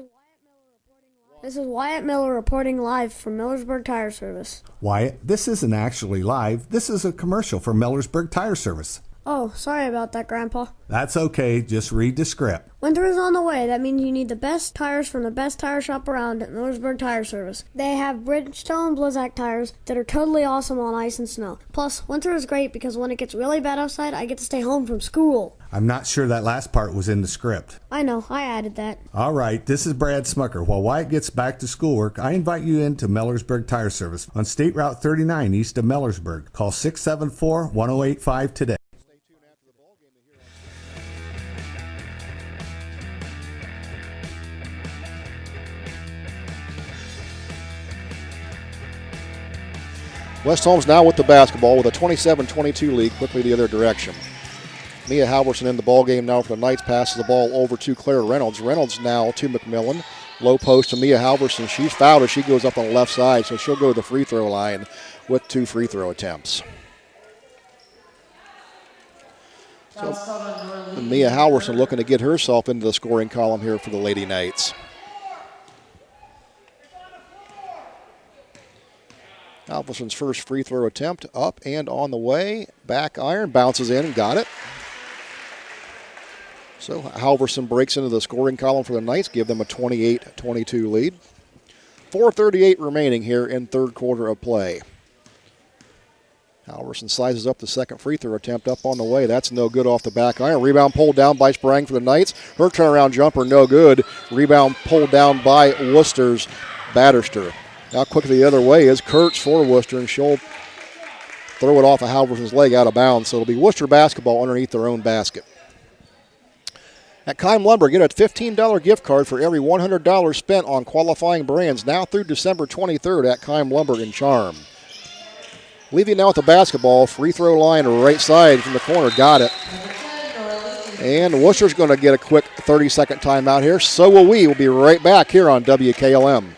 is Wyatt Miller reporting live from Millersburg Tire Service. Wyatt, this isn't actually live. This is a commercial for Millersburg Tire Service. Oh, sorry about that, Grandpa. That's okay. Just read the script. Winter is on the way. That means you need the best tires from the best tire shop around at Millersburg Tire Service. They have Bridgestone and Blizzak tires that are totally awesome on ice and snow. Plus, winter is great because when it gets really bad outside, I get to stay home from school. I'm not sure that last part was in the script. I know. I added that. All right. This is Brad Smucker. While Wyatt gets back to schoolwork, I invite you into Millersburg Tire Service on State Route 39 east of Millersburg. Call 674-1085 today. West Holmes now with the basketball with a 27-22 lead, quickly the other direction. Mia Halverson in the ball game now for the Knights, passes the ball over to Claire Reynolds. Reynolds now to McMillan. Low post to Mia Halverson. She's fouled as she goes up on the left side, so she'll go to the free throw line with 2 free throw attempts. So Mia Halverson looking to get herself into the scoring column here for the Lady Knights. Halverson's first free throw attempt up and on the way. Back iron, bounces in and got it. So Halverson breaks into the scoring column for the Knights, give them a 28-22 lead. 4:38 remaining here in third quarter of play. Halverson sizes up the second free throw attempt up on the way. That's no good off the back iron. Rebound pulled down by Sprang for the Knights. Her turnaround jumper no good. Rebound pulled down by Worcester's Battister. Now quickly the other way is Kurtz for Wooster, and she'll throw it off of Halverson's leg out of bounds. So it'll be Wooster basketball underneath their own basket. At Keim Lumber, get a $15 gift card for every $100 spent on qualifying brands now through December 23rd at Keim Lumber in Charm. Levy now with the basketball, free throw line right side from the corner, got it. And Worcester's going to get a quick 30-second timeout here. So will we. We'll be right back here on WKLM.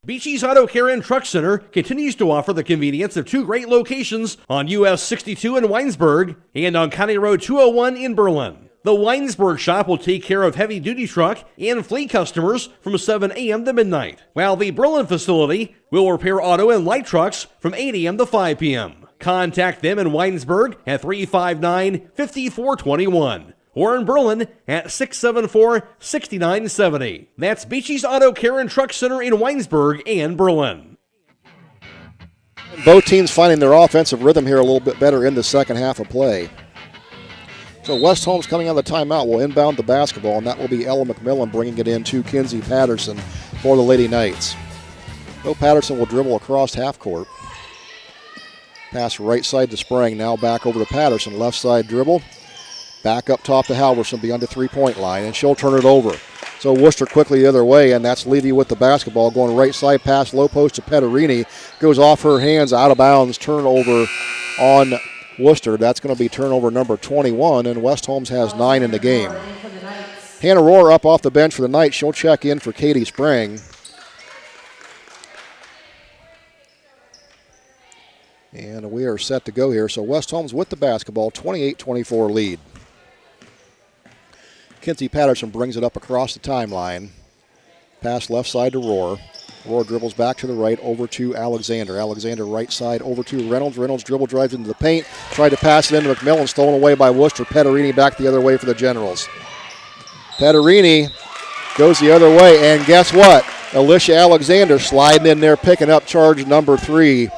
Beachy's Auto Care and Truck Center continues to offer the convenience of 2 great locations on US 62 in Weinsberg and on County Road 201 in Berlin. The Weinsberg shop will take care of heavy-duty truck and fleet customers from 7 a.m. to midnight, while the Berlin facility will repair auto and light trucks from 8 a.m. to 5 p.m. Contact them in Weinsberg at 359-5421. Or in Berlin at 674-6970. That's Beachy's Auto Care and Truck Center in Weinsberg and Berlin. Both teams finding their offensive rhythm here a little bit better in the second half of play. So West Holmes coming out of the timeout will inbound the basketball, and that will be Ella McMillan bringing it in to Kinsey Patterson for the Lady Knights. Bo Patterson will dribble across half court. Pass right side to Sprang. Now back over to Patterson. Left side dribble. Back up top to Halverson beyond the three-point line, and she'll turn it over. So Wooster quickly the other way, and that's Levy with the basketball. Going right side pass, low post to Petterini. Goes off her hands, out of bounds. Turnover on Wooster. That's going to be turnover number 21, and West Holmes has 9 in the game. Hannah Rohr up off the bench for the night. She'll check in for Katie Sprang. And we are set to go here. So West Holmes with the basketball, 28-24 lead. Kinsey Patterson brings it up across the timeline. Pass left side to Rohr. Rohr dribbles back to the right over to Alexander. Alexander right side over to Reynolds. Reynolds dribble drives into the paint. Tried to pass it into McMillan. Stolen away by Wooster. Petterini back the other way for the Generals. Petterini goes the other way. And guess what? Alicia Alexander sliding in there, picking up charge number 3.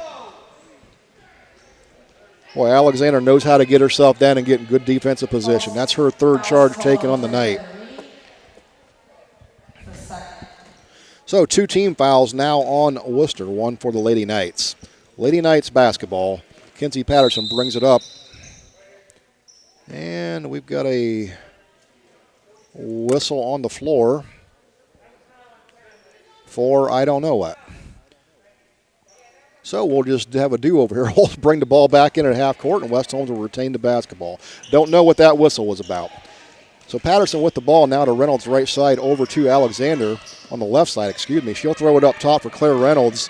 Boy, Alexander knows how to get herself down and get in good defensive position. That's her third charge taken on the night. So 2 team fouls now on Wooster, 1 for the Lady Knights. Lady Knights basketball. Kinsey Patterson brings it up. And we've got a whistle on the floor for I don't know what. So we'll just have a do over here. We'll bring the ball back in at half court, and West Holmes will retain the basketball. Don't know what that whistle was about. So Patterson with the ball now to Reynolds' right side over to Alexander on the left side, She'll throw it up top for Claire Reynolds,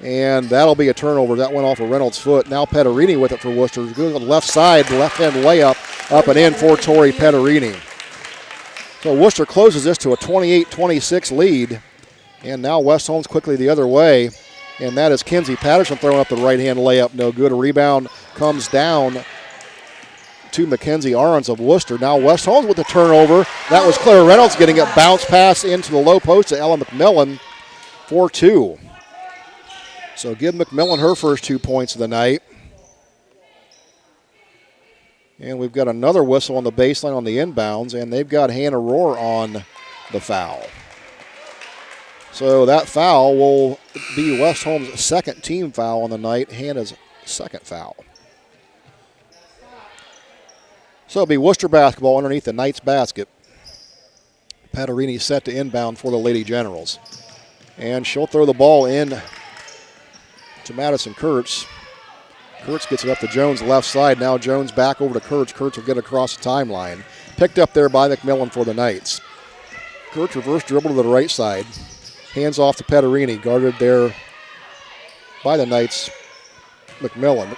and that'll be a turnover. That went off of Reynolds' foot. Now Petterini with it for Worcester. Goes on the left side, left-hand layup, up and in for Tori Petterini. So Worcester closes this to a 28-26 lead, and now West Holmes quickly the other way. And that is Kinsey Patterson throwing up the right-hand layup. No good. A rebound comes down to Mackenzie Ahrens of Wooster. Now West Holmes with the turnover. That was Claire Reynolds getting it. Bounce pass into the low post to Ella McMillan for 2. So give McMillan her first 2 points of the night. And we've got another whistle on the baseline on the inbounds, and they've got Hannah Rohr on the foul. So that foul will be West Holmes' second team foul on the night, Hannah's second foul. So it'll be Worcester basketball underneath the Knights basket. Petterini set to inbound for the Lady Generals. And she'll throw the ball in to Madison Kurtz. Kurtz gets it up to Jones left side. Now Jones back over to Kurtz. Kurtz will get across the timeline. Picked up there by McMillan for the Knights. Kurtz reverse dribble to the right side. Hands off to Petterini, guarded there by the Knights, McMillan.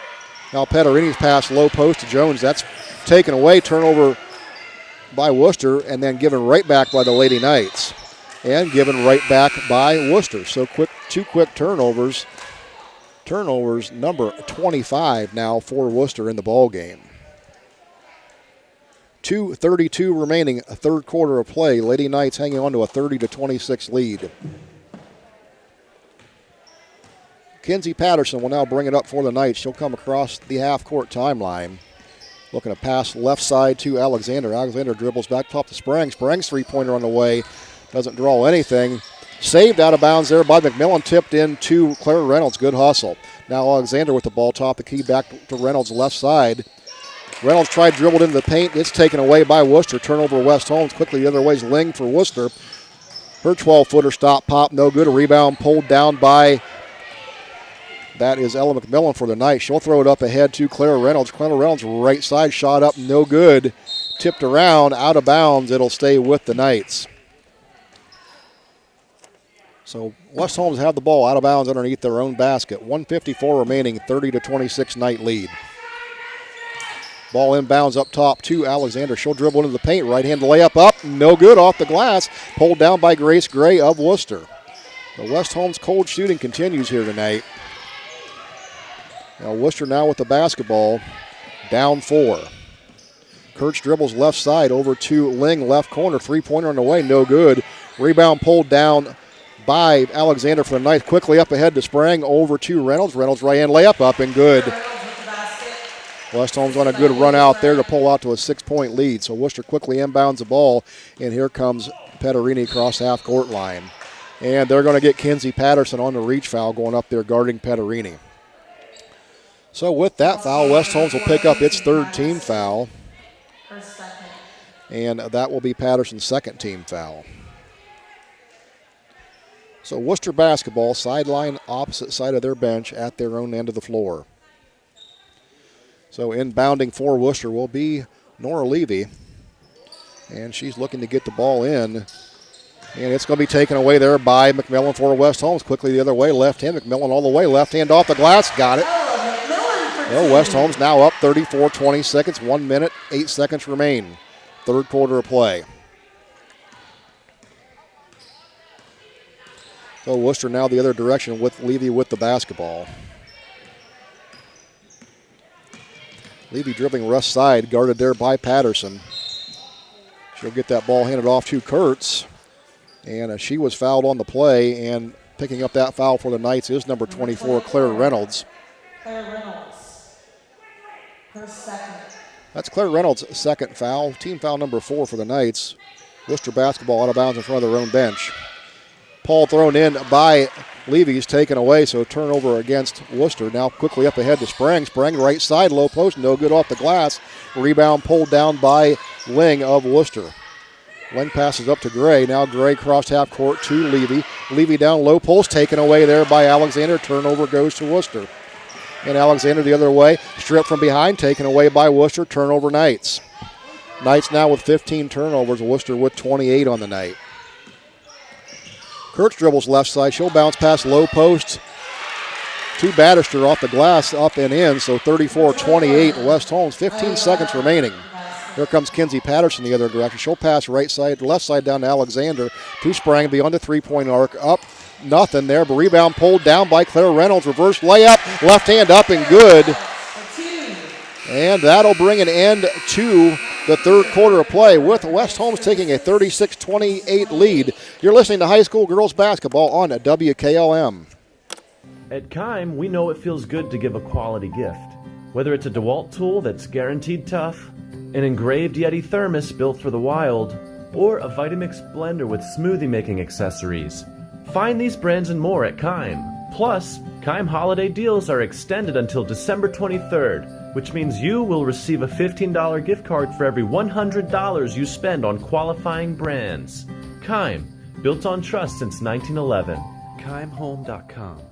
Now Petterini's pass low post to Jones. That's taken away, turnover by Wooster, and then given right back by the Lady Knights. And given right back by Wooster. So 2 quick turnovers. Turnovers number 25 now for Wooster in the ball game. 2:32 remaining, a third quarter of play. Lady Knights hanging on to a 30-26 lead. Kinsey Patterson will now bring it up for the Knights. She'll come across the half-court timeline. Looking to pass left side to Alexander. Alexander dribbles back top to Sprang. Sprang's three-pointer on the way. Doesn't draw anything. Saved out of bounds there by McMillan. Tipped in to Claire Reynolds. Good hustle. Now Alexander with the ball, top the key back to Reynolds' left side. Reynolds tried dribbled into the paint. It's taken away by Wooster. Turnover West Holmes. Quickly the other way is Ling for Wooster. Her 12-footer stop pop, no good. A rebound pulled down by, that is Ella McMillan for the night. She'll throw it up ahead to Claire Reynolds. Claire Reynolds right side shot up, no good. Tipped around, out of bounds. It'll stay with the Knights. So West Holmes have the ball out of bounds underneath their own basket. 1:54 remaining, 30-26 Knight lead. Ball inbounds up top to Alexander. She'll dribble into the paint. Right-hand layup up. No good off the glass. Pulled down by Grace Gray of Wooster. The West Holmes cold shooting continues here tonight. Now Wooster now with the basketball. Down 4. Kurtz dribbles left side over to Ling. Left corner. Three-pointer on the way. No good. Rebound pulled down by Alexander for the Knights. Quickly up ahead to Sprang over to Reynolds. Reynolds right-hand layup up and good. West Holmes on a good run out there to pull out to a 6-point lead. So Worcester quickly inbounds the ball, and here comes Petterini across half-court line. And they're going to get Kinsey Patterson on the reach foul going up there guarding Petterini. So with that foul, West Holmes will pick up its third team foul. And that will be Patterson's second team foul. So Wooster basketball, sideline opposite side of their bench at their own end of the floor. So inbounding for Wooster will be Nora Levy. And she's looking to get the ball in. And it's going to be taken away there by McMillan for West Holmes. Quickly the other way, left hand. McMillan all the way, left hand off the glass. Got it. Well, West Holmes now up 34-20 seconds. 1 minute, 8 seconds remain. Third quarter of play. So Wooster now the other direction with Levy with the basketball. Levy dribbling left side, guarded there by Patterson. She'll get that ball handed off to Kurtz. And she was fouled on the play, and picking up that foul for the Knights is number 24, Claire Reynolds. Claire Reynolds, her second. That's Claire Reynolds' second foul, team foul number 4 for the Knights. Worcester basketball out of bounds in front of their own bench. Paul thrown in by Levy's taken away, so turnover against Wooster. Now quickly up ahead to Sprang. Sprang right side, low post, no good off the glass. Rebound pulled down by Ling of Wooster. Ling passes up to Gray. Now Gray crossed half court to Levy. Levy down low post, taken away there by Alexander. Turnover goes to Wooster. And Alexander the other way, stripped from behind, taken away by Wooster. Turnover Knights. Knights now with 15 turnovers. Wooster with 28 on the night. Kurtz dribbles left side. She'll bounce past low post to Bannister off the glass, up and in. So 34-28 West Holmes. 15 seconds remaining. Here comes Kinsey Patterson the other direction. She'll pass right side, left side down to Alexander. To Sprang beyond the three-point arc. Up, nothing there. But rebound pulled down by Claire Reynolds. Reverse layup, left hand up and good. And that'll bring an end to the third quarter of play with West Holmes taking a 36-28 lead. You're listening to high school girls basketball on WKLM. At Kime, we know it feels good to give a quality gift. Whether it's a DeWalt tool that's guaranteed tough, an engraved Yeti thermos built for the wild, or a Vitamix blender with smoothie making accessories. Find these brands and more at Kime. Plus, Kime holiday deals are extended until December 23rd, which means you will receive a $15 gift card for every $100 you spend on qualifying brands. Kime, built on trust since 1911. KimeHome.com.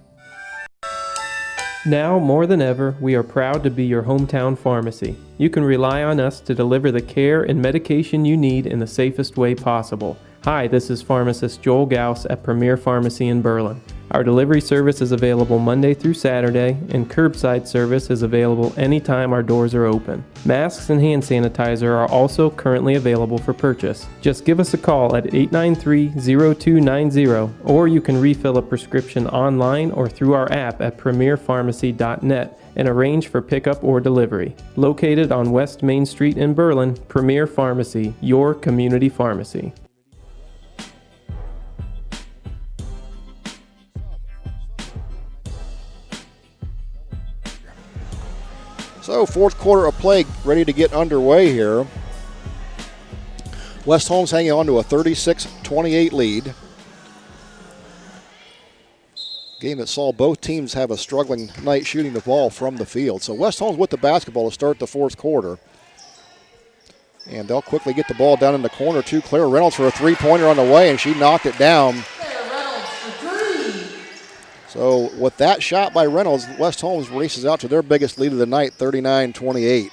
Now, more than ever, we are proud to be your hometown pharmacy. You can rely on us to deliver the care and medication you need in the safest way possible. Hi, this is pharmacist Joel Gauss at Premier Pharmacy in Berlin. Our delivery service is available Monday through Saturday, and curbside service is available anytime our doors are open. Masks and hand sanitizer are also currently available for purchase. Just give us a call at 893-0290, or you can refill a prescription online or through our app at premierpharmacy.net and arrange for pickup or delivery. Located on West Main Street in Berlin, Premier Pharmacy, your community pharmacy. So fourth quarter of play ready to get underway here. West Holmes hanging on to a 36-28 lead. Game that saw both teams have a struggling night shooting the ball from the field. So West Holmes with the basketball to start the fourth quarter. And they'll quickly get the ball down in the corner to Claire Reynolds for a three-pointer on the way, and she knocked it down. So with that shot by Reynolds, West Holmes races out to their biggest lead of the night, 39-28.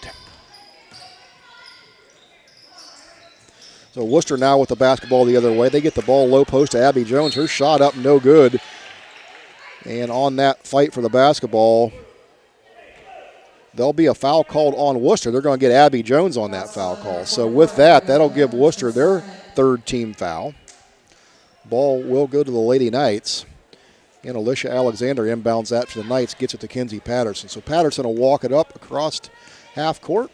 So Wooster now with the basketball the other way. They get the ball low post to Abby Jones. Her shot up, no good. And on that fight for the basketball, there'll be a foul called on Wooster. They're going to get Abby Jones on that foul call. So with that, that'll give Wooster their third team foul. Ball will go to the Lady Knights. And Alicia Alexander inbounds that for the Knights, gets it to Kinsey Patterson. So Patterson will walk it up across half court.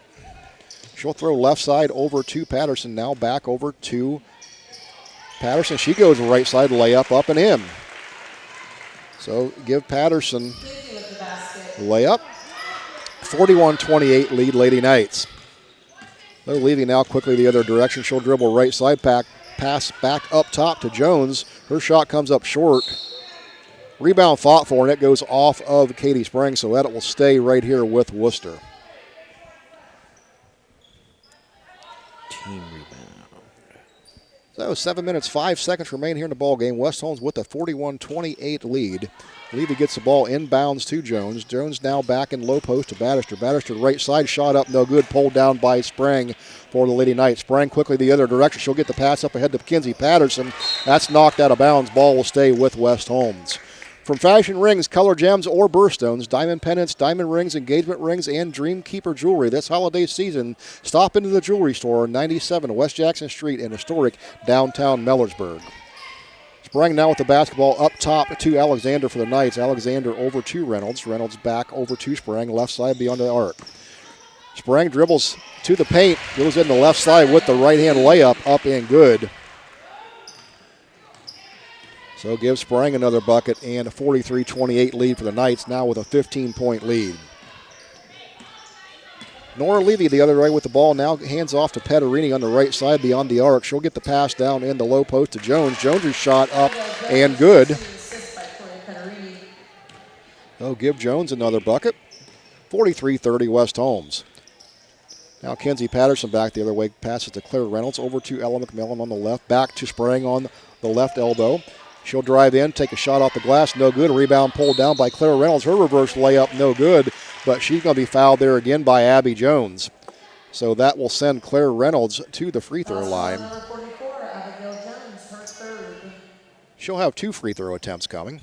She'll throw left side over to Patterson, now back over to Patterson. She goes right side, layup up and in. So give Patterson layup. 41-28 lead Lady Knights. They're leaving now quickly the other direction. She'll dribble right side, pass back up top to Jones. Her shot comes up short. Rebound fought for, and it goes off of Katie Spring, so that it will stay right here with Wooster. Team rebound. So 7 minutes, 5 seconds remain here in the ball game. West Holmes with a 41-28 lead. Levy gets the ball inbounds to Jones. Jones now back in low post to Bannister. Bannister right side, shot up, no good. Pulled down by Sprang for the Lady Knights. Sprang quickly the other direction. She'll get the pass up ahead to Mackenzie Patterson. That's knocked out of bounds. Ball will stay with West Holmes. From fashion rings, color gems, or birthstones, diamond pendants, diamond rings, engagement rings, and Dreamkeeper jewelry this holiday season, stop into the jewelry store on 97 West Jackson Street in historic downtown Millersburg. Sprang now with the basketball up top to Alexander for the Knights. Alexander over to Reynolds. Reynolds back over to Sprang, left side beyond the arc. Sprang dribbles to the paint, goes in the left side with the right-hand layup, up and good. So gives Sprang another bucket and a 43-28 lead for the Knights, now with a 15-point lead. Nora Levy the other way with the ball, now hands off to Pederini on the right side beyond the arc. She'll get the pass down in the low post to Jones. Jones' shot up and good. They'll give Jones another bucket. 43-30 West Holmes. Now Kenzie Patterson back the other way, passes to Claire Reynolds, over to Ella McMillan on the left, back to Sprang on the left elbow. She'll drive in, take a shot off the glass, no good. A rebound pulled down by Claire Reynolds. Her reverse layup, no good, but she's going to be fouled there again by Abby Jones. So that will send Claire Reynolds to the free throw line. She'll have 2 free throw attempts coming.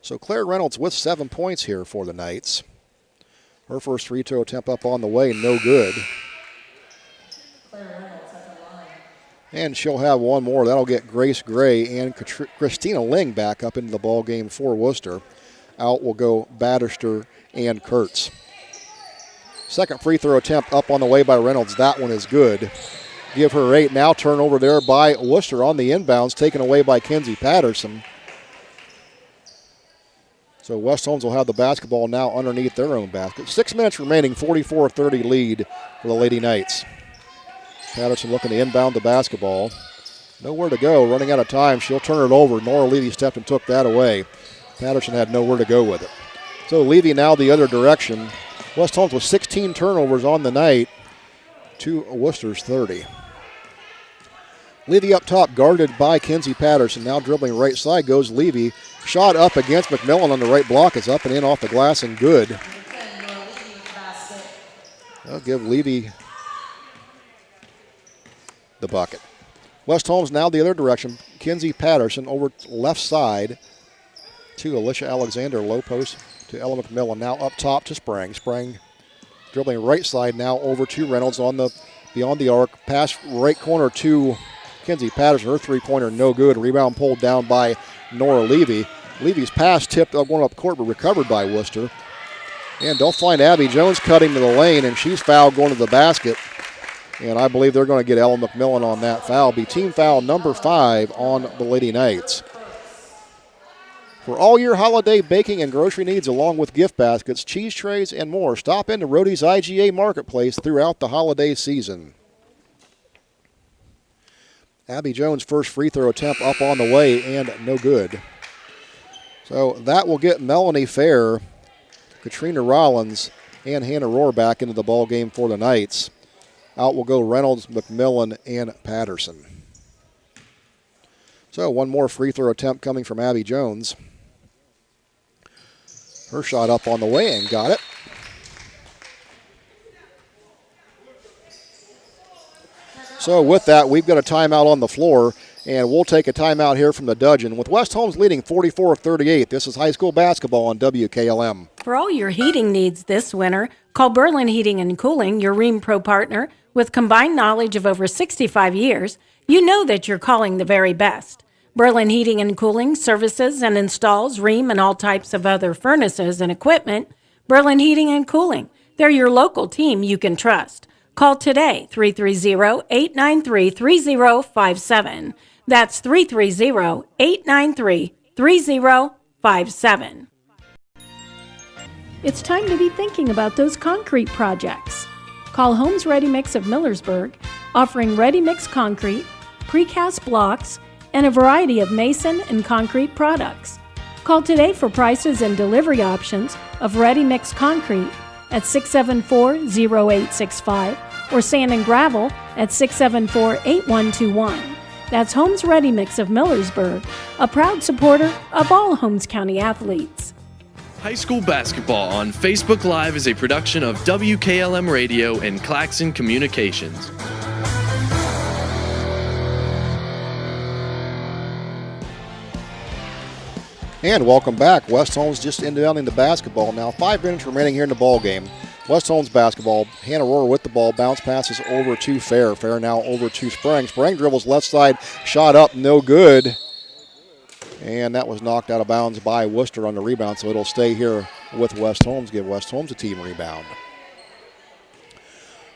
So Claire Reynolds with 7 points here for the Knights. Her first free throw attempt up on the way, no good. And she'll have one more. That'll get Grace Gray and Christina Ling back up into the ball game for Wooster. Out will go Batterster and Kurtz. Second free throw attempt up on the way by Reynolds. That one is good. Give her 8. Now turnover there by Wooster on the inbounds, taken away by Kenzie Patterson. So West Holmes will have the basketball now underneath their own basket. 6 minutes remaining, 44-30 lead for the Lady Knights. Patterson looking to inbound the basketball. Nowhere to go, running out of time. She'll turn it over. Nora Levy stepped and took that away. Patterson had nowhere to go with it. So Levy now the other direction. West Holmes with 16 turnovers on the night to Worcester's 30. Levy up top, guarded by Kenzie Patterson. Now dribbling right side goes Levy. Shot up against McMillan on the right block. Is up and in off the glass and good. I'll give Levy the bucket. West Holmes now the other direction. Kenzie Patterson over left side to Alicia Alexander, low post to Ella McMillan. Now up top to Sprang. Sprang dribbling right side now over to Reynolds on the beyond the arc. Pass right corner to Kenzie Patterson. Her three-pointer no good. Rebound pulled down by Nora Levy. Levy's pass tipped up one up court but recovered by Wooster. And they'll find Abby Jones cutting to the lane, and she's fouled going to the basket. And I believe they're going to get Ella McMillan on that foul. Be team foul number 5 on the Lady Knights. For all your holiday baking and grocery needs, along with gift baskets, cheese trays, and more, stop into Rody's IGA Marketplace throughout the holiday season. Abby Jones' first free throw attempt up on the way and no good. So that will get Melanie Fair, Katrina Rollins, and Hannah Rohr back into the ball game for the Knights. Out will go Reynolds, McMillan, and Patterson. So one more free throw attempt coming from Abby Jones. Her shot up on the way and got it. So with that, we've got a timeout on the floor, and we'll take a timeout here from the Dudgeon. With West Holmes leading 44-38, this is high school basketball on WKLM. For all your heating needs this winter, call Berlin Heating and Cooling, your Rheem Pro partner. With combined knowledge of over 65 years, you know that you're calling the very best. Berlin Heating and Cooling services and installs Rheem and all types of other furnaces and equipment. Berlin Heating and Cooling, they're your local team you can trust. Call today, 330-893-3057. That's 330-893-3057. It's time to be thinking about those concrete projects. Call Holmes Ready Mix of Millersburg, offering ready mix concrete, precast blocks, and a variety of mason and concrete products. Call today for prices and delivery options of ready-mix concrete at 674-0865 or sand and gravel at 674-8121. That's Holmes Ready Mix of Millersburg, a proud supporter of all Holmes County athletes. High school basketball on Facebook Live is a production of WKLM Radio and Claxon Communications. And welcome back. West Holmes just inbounding the basketball now. 5 minutes remaining here in the ball game. West Holmes basketball. Hannah Rohrer with the ball. Bounce passes over to Fair. Fair now over to Sprang. Sprang dribbles left side. Shot up. No good. And that was knocked out of bounds by Wooster on the rebound. So it'll stay here with West Holmes. Give West Holmes a team rebound.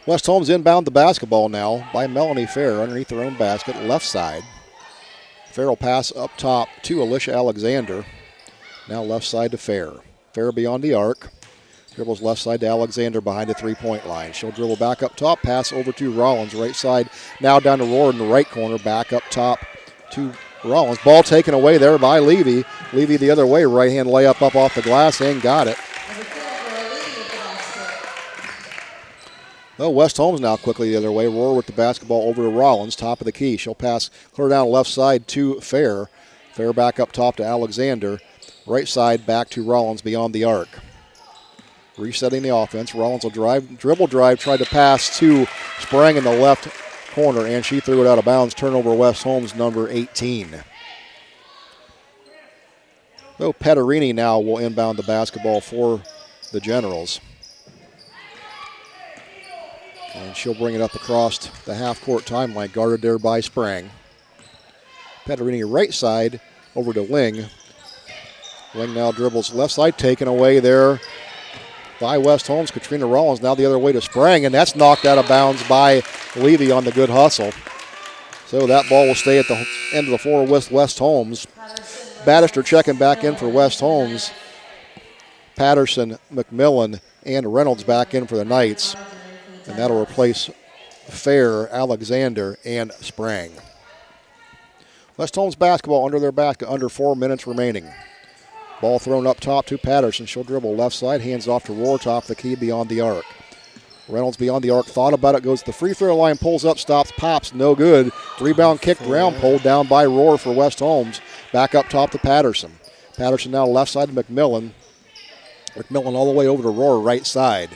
West Holmes inbound the basketball now by Melanie Fair underneath their own basket. Left side. Fair will pass up top to Alicia Alexander. Now left side to Fair. Fair beyond the arc. Dribbles left side to Alexander behind the three-point line. She'll dribble back up top. Pass over to Rollins. Right side now down to Rohrer in the right corner. Back up top to Rollins. Ball taken away there by Levy. Levy the other way. Right hand layup up off the glass and got it. West Holmes now quickly the other way. Rohrer with the basketball over to Rollins. Top of the key. She'll pass clear down left side to Fair. Fair back up top to Alexander. Right side back to Rollins beyond the arc. Resetting the offense. Rollins will dribble drive, tried to pass to Sprang in the left corner, and she threw it out of bounds. Turnover West Holmes, number 18. Petterini now will inbound the basketball for the Generals. And she'll bring it up across the half-court timeline, guarded there by Sprang. Petterini right side over to Ling. Ling now dribbles left side, taken away there by West Holmes. Katrina Rollins now the other way to Sprang, and that's knocked out of bounds by Levy on the good hustle. So that ball will stay at the end of the floor with West Holmes. Bannister checking back in for West Holmes. Patterson, McMillan, and Reynolds back in for the Knights. And that'll replace Fair, Alexander, and Sprang. West Holmes basketball under their basket, under 4 minutes remaining. Ball thrown up top to Patterson. She'll dribble left side, hands off to Rohrer, top of the key beyond the arc. Reynolds beyond the arc, thought about it, goes to the free throw line, pulls up, stops, pops, no good. Rebound kicked around, pulled down by Rohrer for West Holmes. Back up top to Patterson. Patterson now left side to McMillan. McMillan all the way over to Rohrer, right side.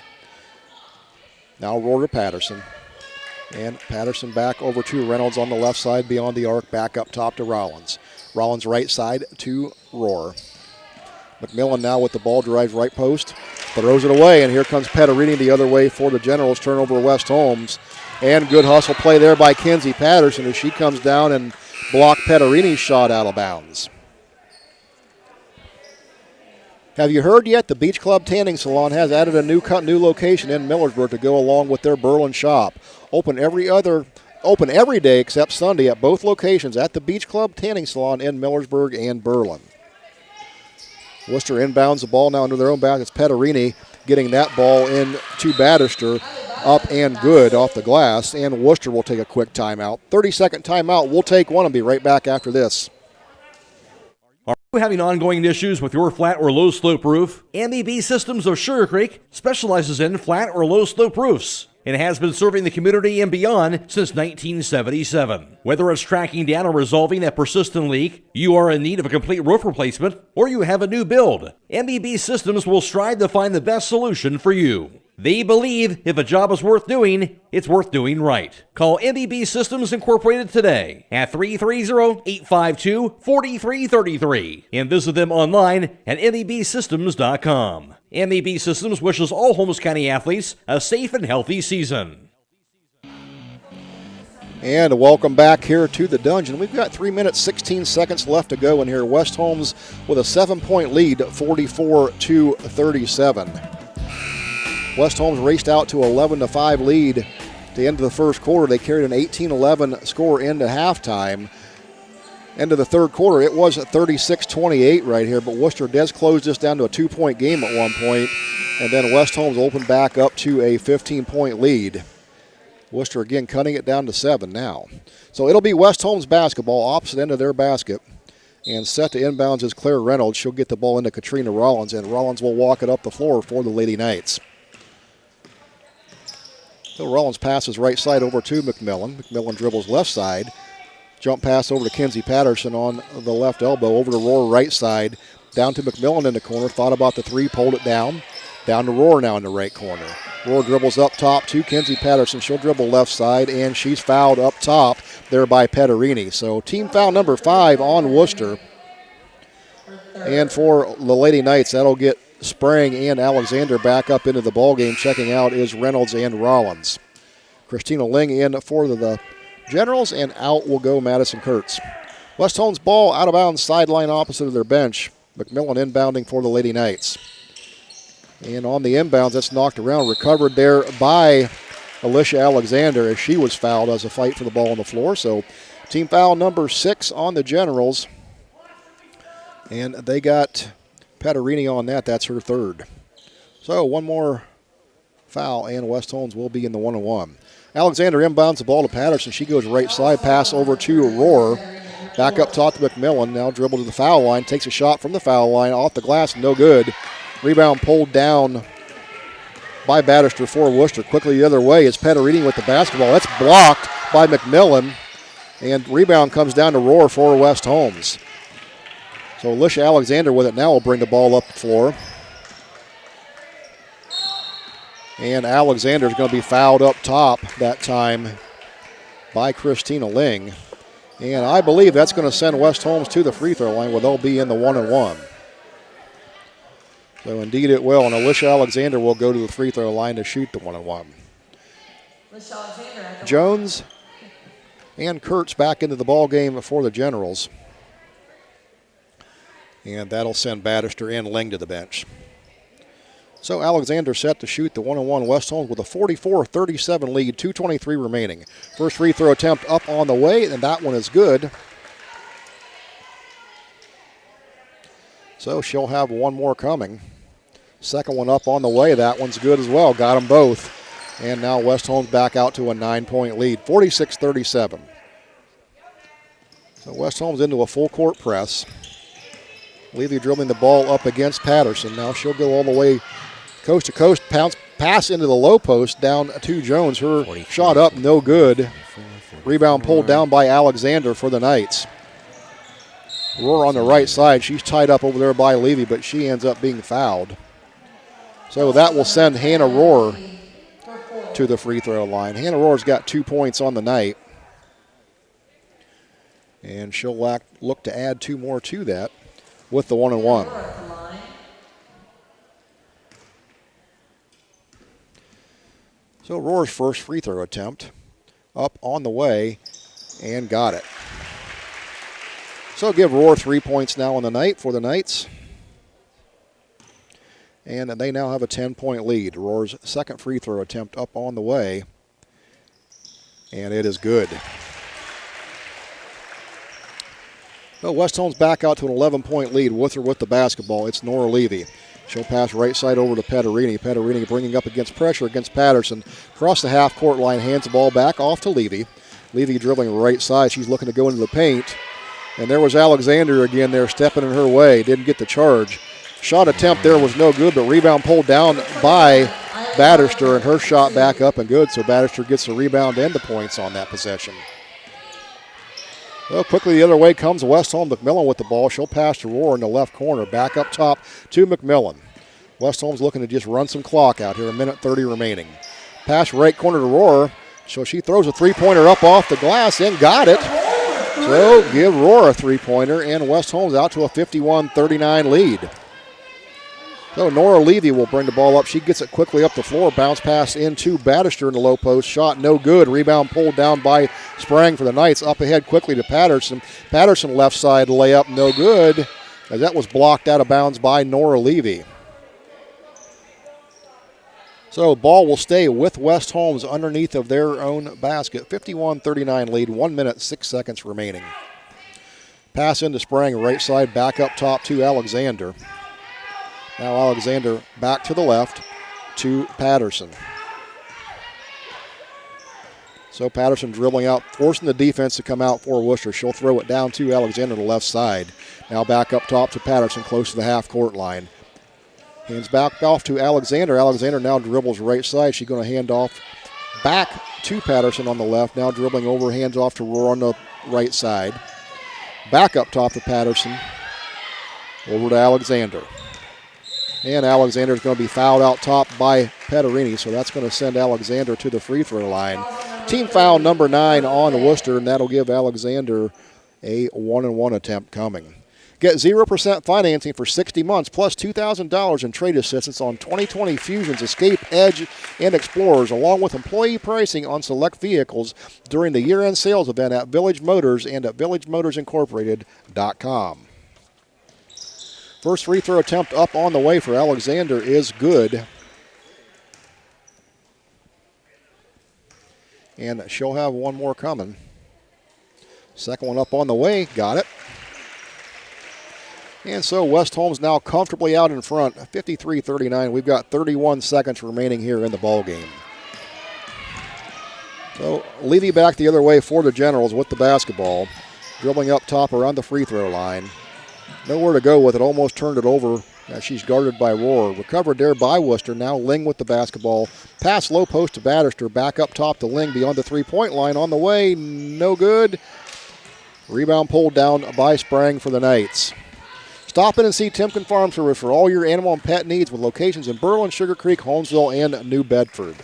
Now Rohrer to Patterson. And Patterson back over to Reynolds on the left side beyond the arc, back up top to Rollins. Rollins right side to Rohrer. McMillan now with the ball, drives right post, throws it away, and here comes Petterini the other way for the Generals. Turnover West Holmes. And good hustle play there by Kenzie Patterson as she comes down and blocked Petterini's shot out of bounds. Have you heard yet? The Beach Club Tanning Salon has added a new location in Millersburg to go along with their Berlin shop. Open every day except Sunday at both locations at the Beach Club Tanning Salon in Millersburg and Berlin. Wooster inbounds the ball now under their own basket. It's Petterini getting that ball in to Bannister. Up and good off the glass. And Wooster will take a quick timeout. 30-second timeout. We'll take one and be right back after this. Are you having ongoing issues with your flat or low slope roof? MEB Systems of Sugar Creek specializes in flat or low slope roofs and has been serving the community and beyond since 1977. Whether it's tracking down or resolving that persistent leak, you are in need of a complete roof replacement, or you have a new build, MEB Systems will strive to find the best solution for you. They believe if a job is worth doing, it's worth doing right. Call MEB Systems Incorporated today at 330-852-4333 and visit them online at mebsystems.com. MEB Systems wishes all Holmes County athletes a safe and healthy season. And welcome back here to the Dungeon. We've got 3 minutes, 16 seconds left to go in here. West Holmes with a 7-point lead, 44-37. West Holmes raced out to 11-5 lead to the end of the first quarter. They carried an 18-11 score into halftime. End of the third quarter, it was 36-28 right here, but Wooster does close this down to a 2-point game at one point, and then West Holmes opened back up to a 15-point lead. Wooster again cutting it down to 7 now. So it'll be West Holmes basketball, opposite end of their basket. And set to inbounds is Claire Reynolds. She'll get the ball into Katrina Rollins, and Rollins will walk it up the floor for the Lady Knights. So Rollins passes right side over to McMillan. McMillan dribbles left side. Jump pass over to Kinsey Patterson on the left elbow. Over to Rohr right side. Down to McMillan in the corner. Thought about the three, pulled it down. Down to Rohr now in the right corner. Rohr dribbles up top to Kinsey Patterson. She'll dribble left side, and she's fouled up top there by Petterini. So team foul number 5 on Wooster. And for the Lady Knights, that'll get Sprang and Alexander back up into the ballgame. Checking out is Reynolds and Rollins. Christina Ling in for the Generals, and out will go Madison Kurtz. West Holmes ball out of bounds, sideline opposite of their bench. McMillan inbounding for the Lady Knights. And on the inbounds, that's knocked around, recovered there by Alicia Alexander as she was fouled as a fight for the ball on the floor. So team foul number 6 on the Generals. And they got Petterini on that. That's her third. So one more foul, and West Holmes will be in the 1-on-1. Alexander inbounds the ball to Patterson. She goes right side, pass over to Rohr. Back up top to McMillan. Now dribble to the foul line. Takes a shot from the foul line. Off the glass, no good. Rebound pulled down by Battister for Wooster. Quickly the other way is Petterini with the basketball. That's blocked by McMillan. And rebound comes down to Rohr for West Holmes. So Alicia Alexander with it now will bring the ball up the floor. And Alexander's going to be fouled up top that time by Christina Ling. And I believe that's going to send West Holmes to the free throw line where they'll be in the 1-on-1. So indeed it will. And Alicia Alexander will go to the free throw line to shoot the 1-on-1. Jones and Kurtz back into the ball game for the Generals. And that'll send Battister and Ling to the bench. So Alexander set to shoot the 1-on-1. West Holmes with a 44-37 lead, 2:23 remaining. First free throw attempt up on the way, and that one is good. So she'll have one more coming. Second one up on the way. That one's good as well. Got them both. And now West Holmes back out to a 9-point lead, 46-37. So West Holmes into a full court press. Levy dribbling the ball up against Patterson. Now she'll go all the way coast to coast, pass into the low post down to Jones. Her shot up, no good. Rebound pulled down by Alexander for the Knights. Rohr on the right side. She's tied up over there by Levy, but she ends up being fouled. So that will send Hannah Rohr to the free throw line. Hannah Rohr's got 2 points on the night. And she'll look to add 2 more to that with the 1-on-1. So Rohr's first free throw attempt up on the way and got it. So give Rohr 3 points now on the night for the Knights. And they now have a 10-point lead. Rohr's second free throw attempt up on the way. And it is good. So West Holmes back out to an 11-point lead. Wooster with the basketball. It's Nora Levy. She'll pass right side over to Petterini. Petterini bringing up against pressure against Patterson. Across the half-court line, hands the ball back off to Levy. Levy dribbling right side. She's looking to go into the paint. And there was Alexander again there stepping in her way. Didn't get the charge. Shot attempt there was no good, but rebound pulled down by Battister, and her shot back up and good. So Battister gets the rebound and the points on that possession. Well, quickly the other way comes West Holmes. McMillan with the ball. She'll pass to Rohr in the left corner. Back up top to McMillan. West Holmes looking to just run some clock out here. 1:30 remaining. Pass right corner to Rohr. So she throws a three-pointer up off the glass and got it. So give Rohr a three-pointer, and West Holmes out to a 51-39 lead. So Nora Levy will bring the ball up. She gets it quickly up the floor. Bounce pass into Battister in the low post. Shot no good. Rebound pulled down by Sprang for the Knights. Up ahead quickly to Patterson. Patterson left side layup no good, as that was blocked out of bounds by Nora Levy. So ball will stay with West Holmes underneath of their own basket. 51-39 lead. 1 minute, 6 seconds remaining. Pass into Sprang right side. Back up top to Alexander. Now Alexander back to the left to Patterson. So Patterson dribbling out, forcing the defense to come out for Wooster. She'll throw it down to Alexander to the left side. Now back up top to Patterson, close to the half-court line. Hands back off to Alexander. Alexander now dribbles right side. She's going to hand off back to Patterson on the left. Now dribbling over, hands off to Roar on the right side. Back up top to Patterson. Over to Alexander. And Alexander's going to be fouled out top by Petterini, so that's going to send Alexander to the free throw line. Team foul number 9 on Wooster, and that'll give Alexander a 1-and-1 attempt coming. Get 0% financing for 60 months plus $2,000 in trade assistance on 2020 Fusions, Escape, Edge, and Explorers, along with employee pricing on select vehicles during the year-end sales event at Village Motors and at villagemotorsincorporated.com. First free throw attempt up on the way for Alexander is good. And she'll have one more coming. Second one up on the way, got it. And so West Holmes now comfortably out in front, 53-39. We've got 31 seconds remaining here in the ball game. So Levy back the other way for the Generals with the basketball. Dribbling up top around the free throw line. Nowhere to go with it, almost turned it over as she's guarded by Roar. Recovered there by Wooster, now Ling with the basketball. Pass low post to Bannister, back up top to Ling beyond the three-point line. On the way, no good. Rebound pulled down by Sprang for the Knights. Stop in and see Timken Farm Service for all your animal and pet needs with locations in Berlin, Sugar Creek, Holmesville, and New Bedford.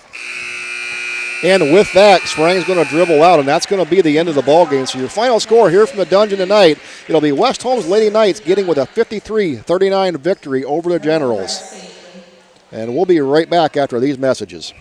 And with that, Sprang's going to dribble out, and that's going to be the end of the ball game. So your final score here from the dungeon tonight, it'll be West Holmes Lady Knights getting with a 53-39 victory over the Generals. And we'll be right back after these messages.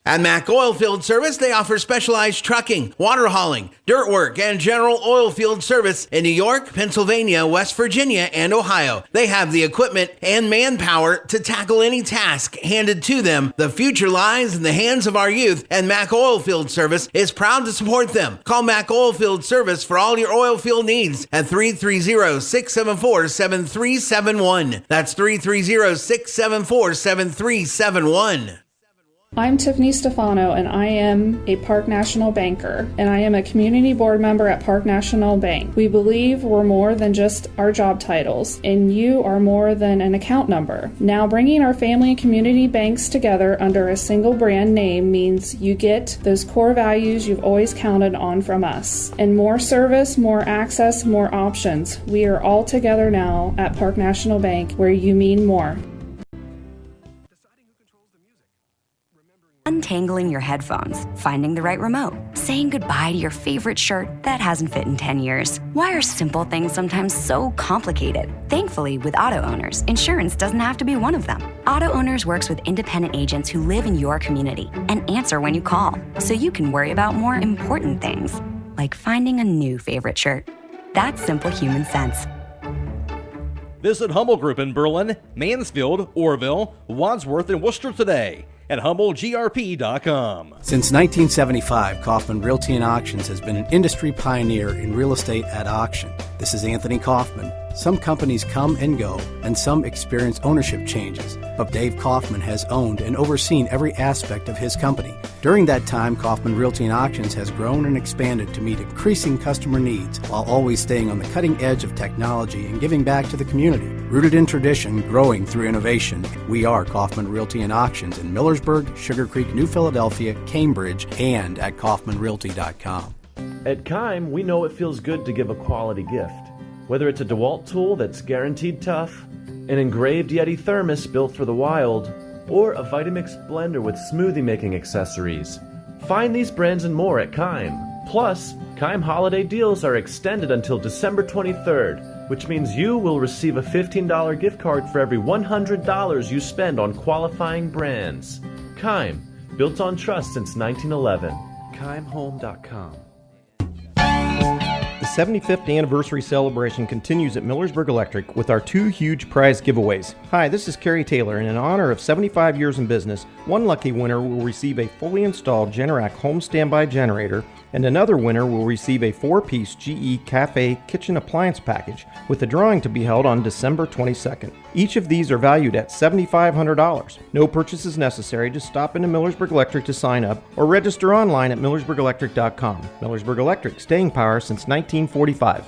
At Mack Oilfield Service, they offer specialized trucking, water hauling, dirt work, and general oil field service in New York, Pennsylvania, West Virginia, and Ohio. They have the equipment and manpower to tackle any task handed to them. The future lies in the hands of our youth, and Mack Oilfield Service is proud to support them. Call Mack Oilfield Service for all your oil field needs at 330-674-7371. That's 330-674-7371. I'm Tiffany Stefano, and I am a Park National banker, and I am a community board member at Park National Bank. We believe we're more than just our job titles, and you are more than an account number. Now, bringing our family and community banks together under a single brand name means you get those core values you've always counted on from us. And more service, more access, more options. We are all together now at Park National Bank, where you mean more. Untangling your headphones, finding the right remote, saying goodbye to your favorite shirt that hasn't fit in 10 years. Why are simple things sometimes so complicated? Thankfully, with Auto Owners, insurance doesn't have to be one of them. Auto Owners works with independent agents who live in your community and answer when you call, so you can worry about more important things, like finding a new favorite shirt. That's simple human sense. Visit Hummel Group in Berlin, Mansfield, Orville, Wadsworth, and Worcester today at HummelGRP.com. Since 1975, Kaufman Realty and Auctions has been an industry pioneer in real estate at auction. This is Anthony Kaufman. Some companies come and go, and some experience ownership changes, but Dave Kaufman has owned and overseen every aspect of his company. During that time, Kaufman Realty and Auctions has grown and expanded to meet increasing customer needs while always staying on the cutting edge of technology and giving back to the community. Rooted in tradition, growing through innovation, we are Kaufman Realty and Auctions in Millersburg, Sugar Creek, New Philadelphia, Cambridge, and at KaufmanRealty.com. At Kime, we know it feels good to give a quality gift. Whether it's a DeWalt tool that's guaranteed tough, an engraved Yeti thermos built for the wild, or a Vitamix blender with smoothie making accessories. Find these brands and more at Kime. Plus, Kime holiday deals are extended until December 23rd, which means you will receive a $15 gift card for every $100 you spend on qualifying brands. Kime, built on trust since 1911. KimeHome.com. The 75th anniversary celebration continues at Millersburg Electric with our two huge prize giveaways. Hi, this is Kerry Taylor, and in honor of 75 years in business, one lucky winner will receive a fully installed Generac home standby generator, and another winner will receive a 4-piece GE Cafe kitchen appliance package, with the drawing to be held on December 22nd. Each of these are valued at $7,500. No purchase is necessary. Just stop into Millersburg Electric to sign up or register online at millersburgelectric.com. Millersburg Electric, staying power since 1945.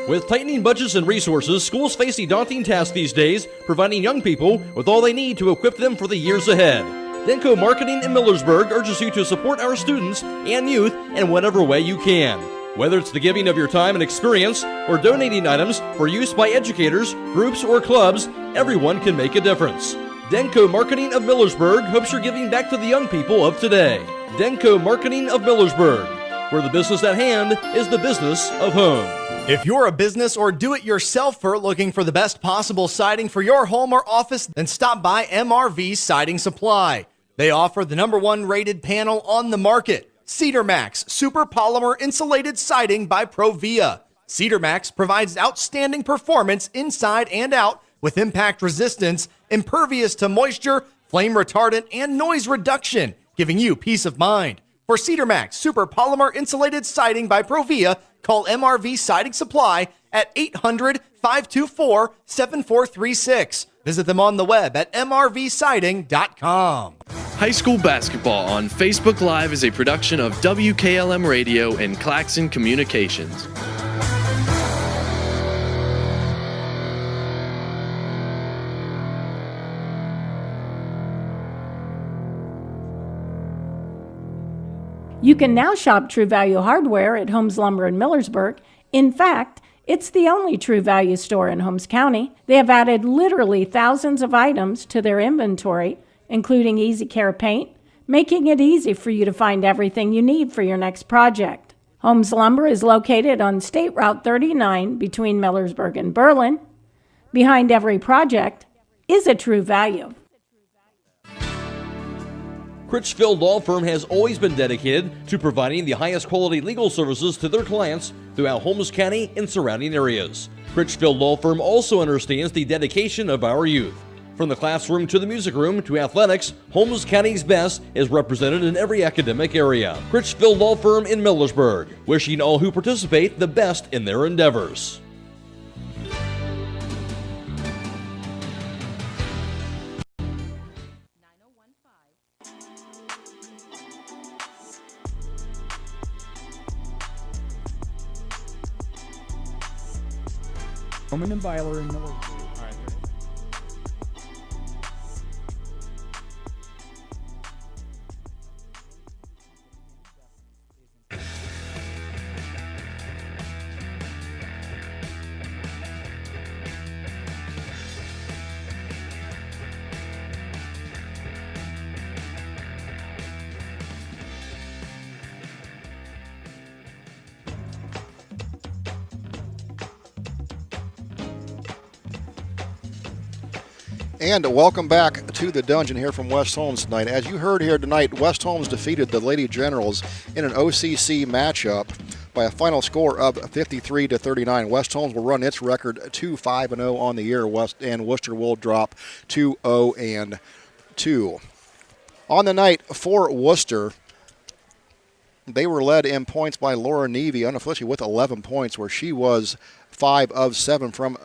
With tightening budgets and resources, schools face a daunting task these days, providing young people with all they need to equip them for the years ahead. Denko Marketing in Millersburg urges you to support our students and youth in whatever way you can. Whether it's the giving of your time and experience or donating items for use by educators, groups, or clubs, everyone can make a difference. Denko Marketing of Millersburg hopes you're giving back to the young people of today. Denko Marketing of Millersburg, where the business at hand is the business of home. If you're a business or do-it-yourselfer looking for the best possible siding for your home or office, then stop by MRV Siding Supply. They offer the #1 rated panel on the market, Cedar Max Super Polymer Insulated Siding by Provia. Cedar Max provides outstanding performance inside and out with impact resistance, impervious to moisture, flame retardant, and noise reduction, giving you peace of mind. For Cedar Max Super Polymer Insulated Siding by Provia, call MRV Siding Supply at 800-524-7436. Visit them on the web at mrvsiding.com. High School Basketball on Facebook Live is a production of WKLM Radio and Claxon Communications. You can now shop True Value Hardware at Holmes Lumber in Millersburg. In fact, it's the only True Value store in Holmes County. They have added literally thousands of items to their inventory, including Easy Care paint, making it easy for you to find everything you need for your next project. Holmes Lumber is located on State Route 39 between Millersburg and Berlin. Behind every project is a True Value. Critchfield Law Firm has always been dedicated to providing the highest quality legal services to their clients throughout Holmes County and surrounding areas. Critchfield Law Firm also understands the dedication of our youth. From the classroom to the music room to athletics, Holmes County's best is represented in every academic area. Critchfield Law Firm in Millersburg, wishing all who participate the best in their endeavors. Roman and Byler in Millersburg. And welcome back to the dungeon here from West Holmes tonight. As you heard here tonight, West Holmes defeated the Lady Generals in an OCC matchup by a final score of 53-39. West Holmes will run its record to 5-0 on the year, and Wooster will drop to 0-2. On the night for Wooster, they were led in points by Laura Nevey, unofficially with 11 points, where she was 5 of 7 from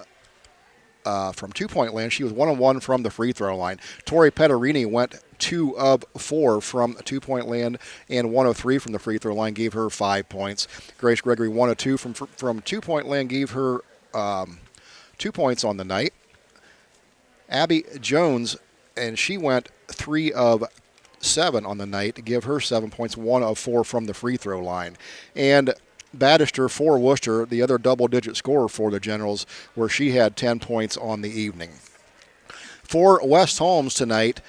2-point land. She was 1 of 1 from the free throw line. Tori Petterini went 2 of 4 from 2-point land and 1 of 3 from the free throw line, gave her 5 points. Grace Gregory 1 of 2 from 2-point land, gave her 2 points on the night. Abby Jones, and she went 3 of 7 on the night to give her 7 points, 1 of 4 from the free throw line. And Baddister for Wooster, the other double-digit scorer for the Generals, where she had 10 points on the evening. For West Holmes tonight,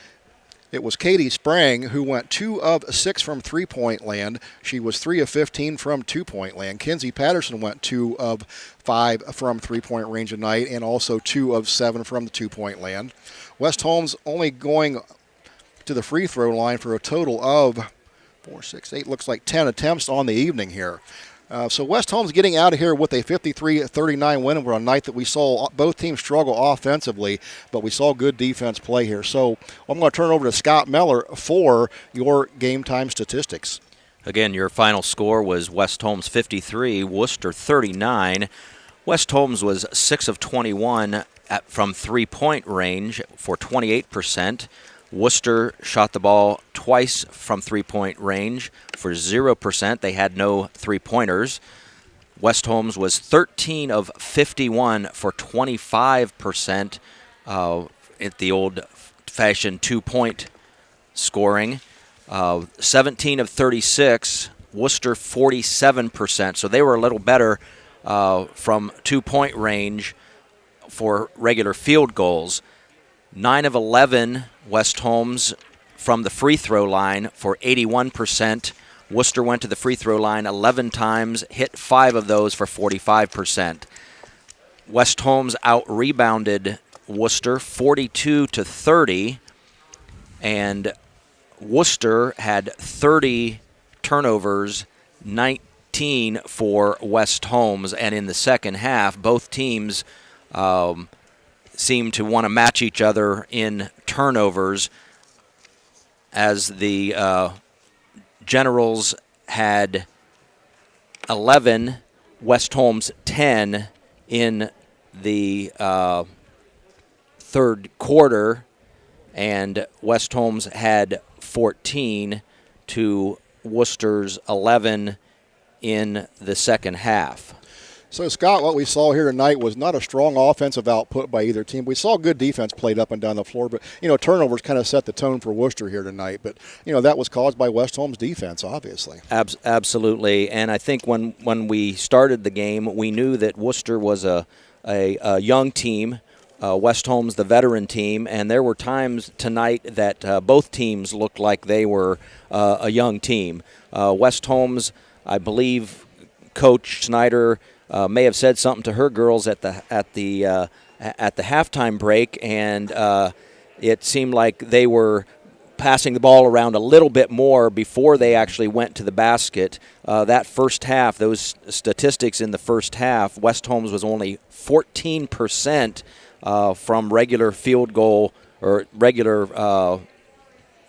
it was Katie Sprang who went 2 of 6 from 3-point land. She was 3 of 15 from 2-point land. Kinsey Patterson went 2 of 5 from 3-point range tonight, and also 2 of 7 from the 2-point land. West Holmes only going to the free throw line for a total of 4, 6, 8, looks like 10 attempts on the evening here. So West Holmes getting out of here with a 53-39 win. We're on a night that we saw both teams struggle offensively, but we saw good defense play here. So I'm going to turn over to Scott Miller for your game time statistics. Again, your final score was West Holmes 53, Wooster 39. West Holmes was 6 of 21 from three-point range for 28%. Wooster shot the ball twice from three-point range for 0%. They had no three-pointers. West Holmes was 13 of 51 for 25% at the old-fashioned two-point scoring. 17 of 36, Wooster 47%. So they were a little better from two-point range for regular field goals. 9 of 11, West Holmes from the free throw line for 81%. Wooster went to the free throw line 11 times, hit 5 of those for 45%. West Holmes out-rebounded Wooster 42-30, and Wooster had 30 turnovers, 19 for West Holmes, and in the second half, both teams seemed to want to match each other in turnovers, as the Generals had 11, West Holmes 10 in the third quarter, and West Holmes had 14 to Worcester's 11 in the second half. So, Scott, what we saw here tonight was not a strong offensive output by either team. We saw good defense played up and down the floor, but, turnovers kind of set the tone for Wooster here tonight. But, that was caused by West Holmes' defense, obviously. Absolutely. And I think when we started the game, we knew that Wooster was a young team, West Holmes the veteran team, and there were times tonight that both teams looked like they were a young team. West Holmes, I believe Coach Snyder may have said something to her girls at the halftime break, and it seemed like they were passing the ball around a little bit more before they actually went to the basket. That first half, those statistics in the first half, West Holmes was only 14% from regular field goal or regular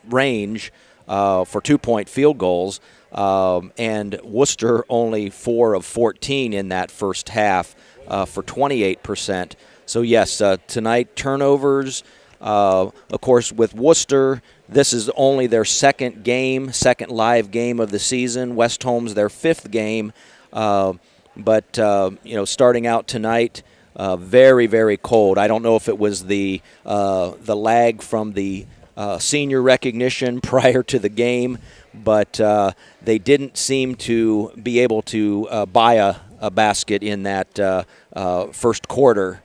range for two-point field goals. And Wooster only 4 of 14 in that first half for 28%. So, yes, tonight turnovers. Of course, with Wooster, this is only their second live game of the season. West Holmes, their 5th game. But starting out tonight, very, very cold. I don't know if it was the lag from the senior recognition prior to the game, but they didn't seem to be able to buy a basket in that first quarter.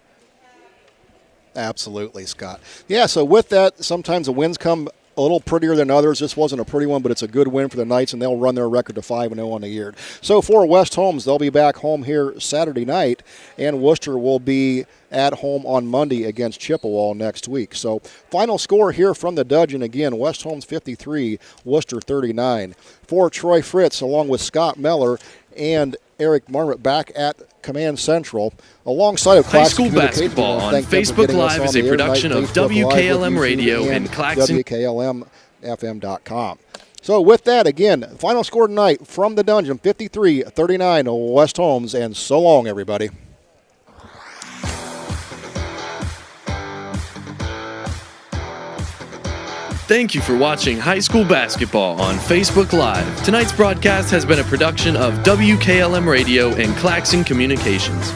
Absolutely, Scott. Yeah, so with that, sometimes the wins come a little prettier than others. This wasn't a pretty one, but it's a good win for the Knights, and they'll run their record to 5-0 on the year. So for West Holmes, they'll be back home here Saturday night, and Wooster will be at home on Monday against Chippewa next week. So final score here from the Dudgeon, again, West Holmes 53, Wooster 39. For Troy Fritz, along with Scott Miller and Eric Marmot back at Command Central, alongside of High School Basketball on Facebook Live is a production of WKLM Radio in Claxton. WKLM-FM.com. So with that, again, final score tonight from the Dungeon, 53-39 West Holmes, and so long, everybody. Thank you for watching High School Basketball on Facebook Live. Tonight's broadcast has been a production of WKLM Radio and Claxon Communications.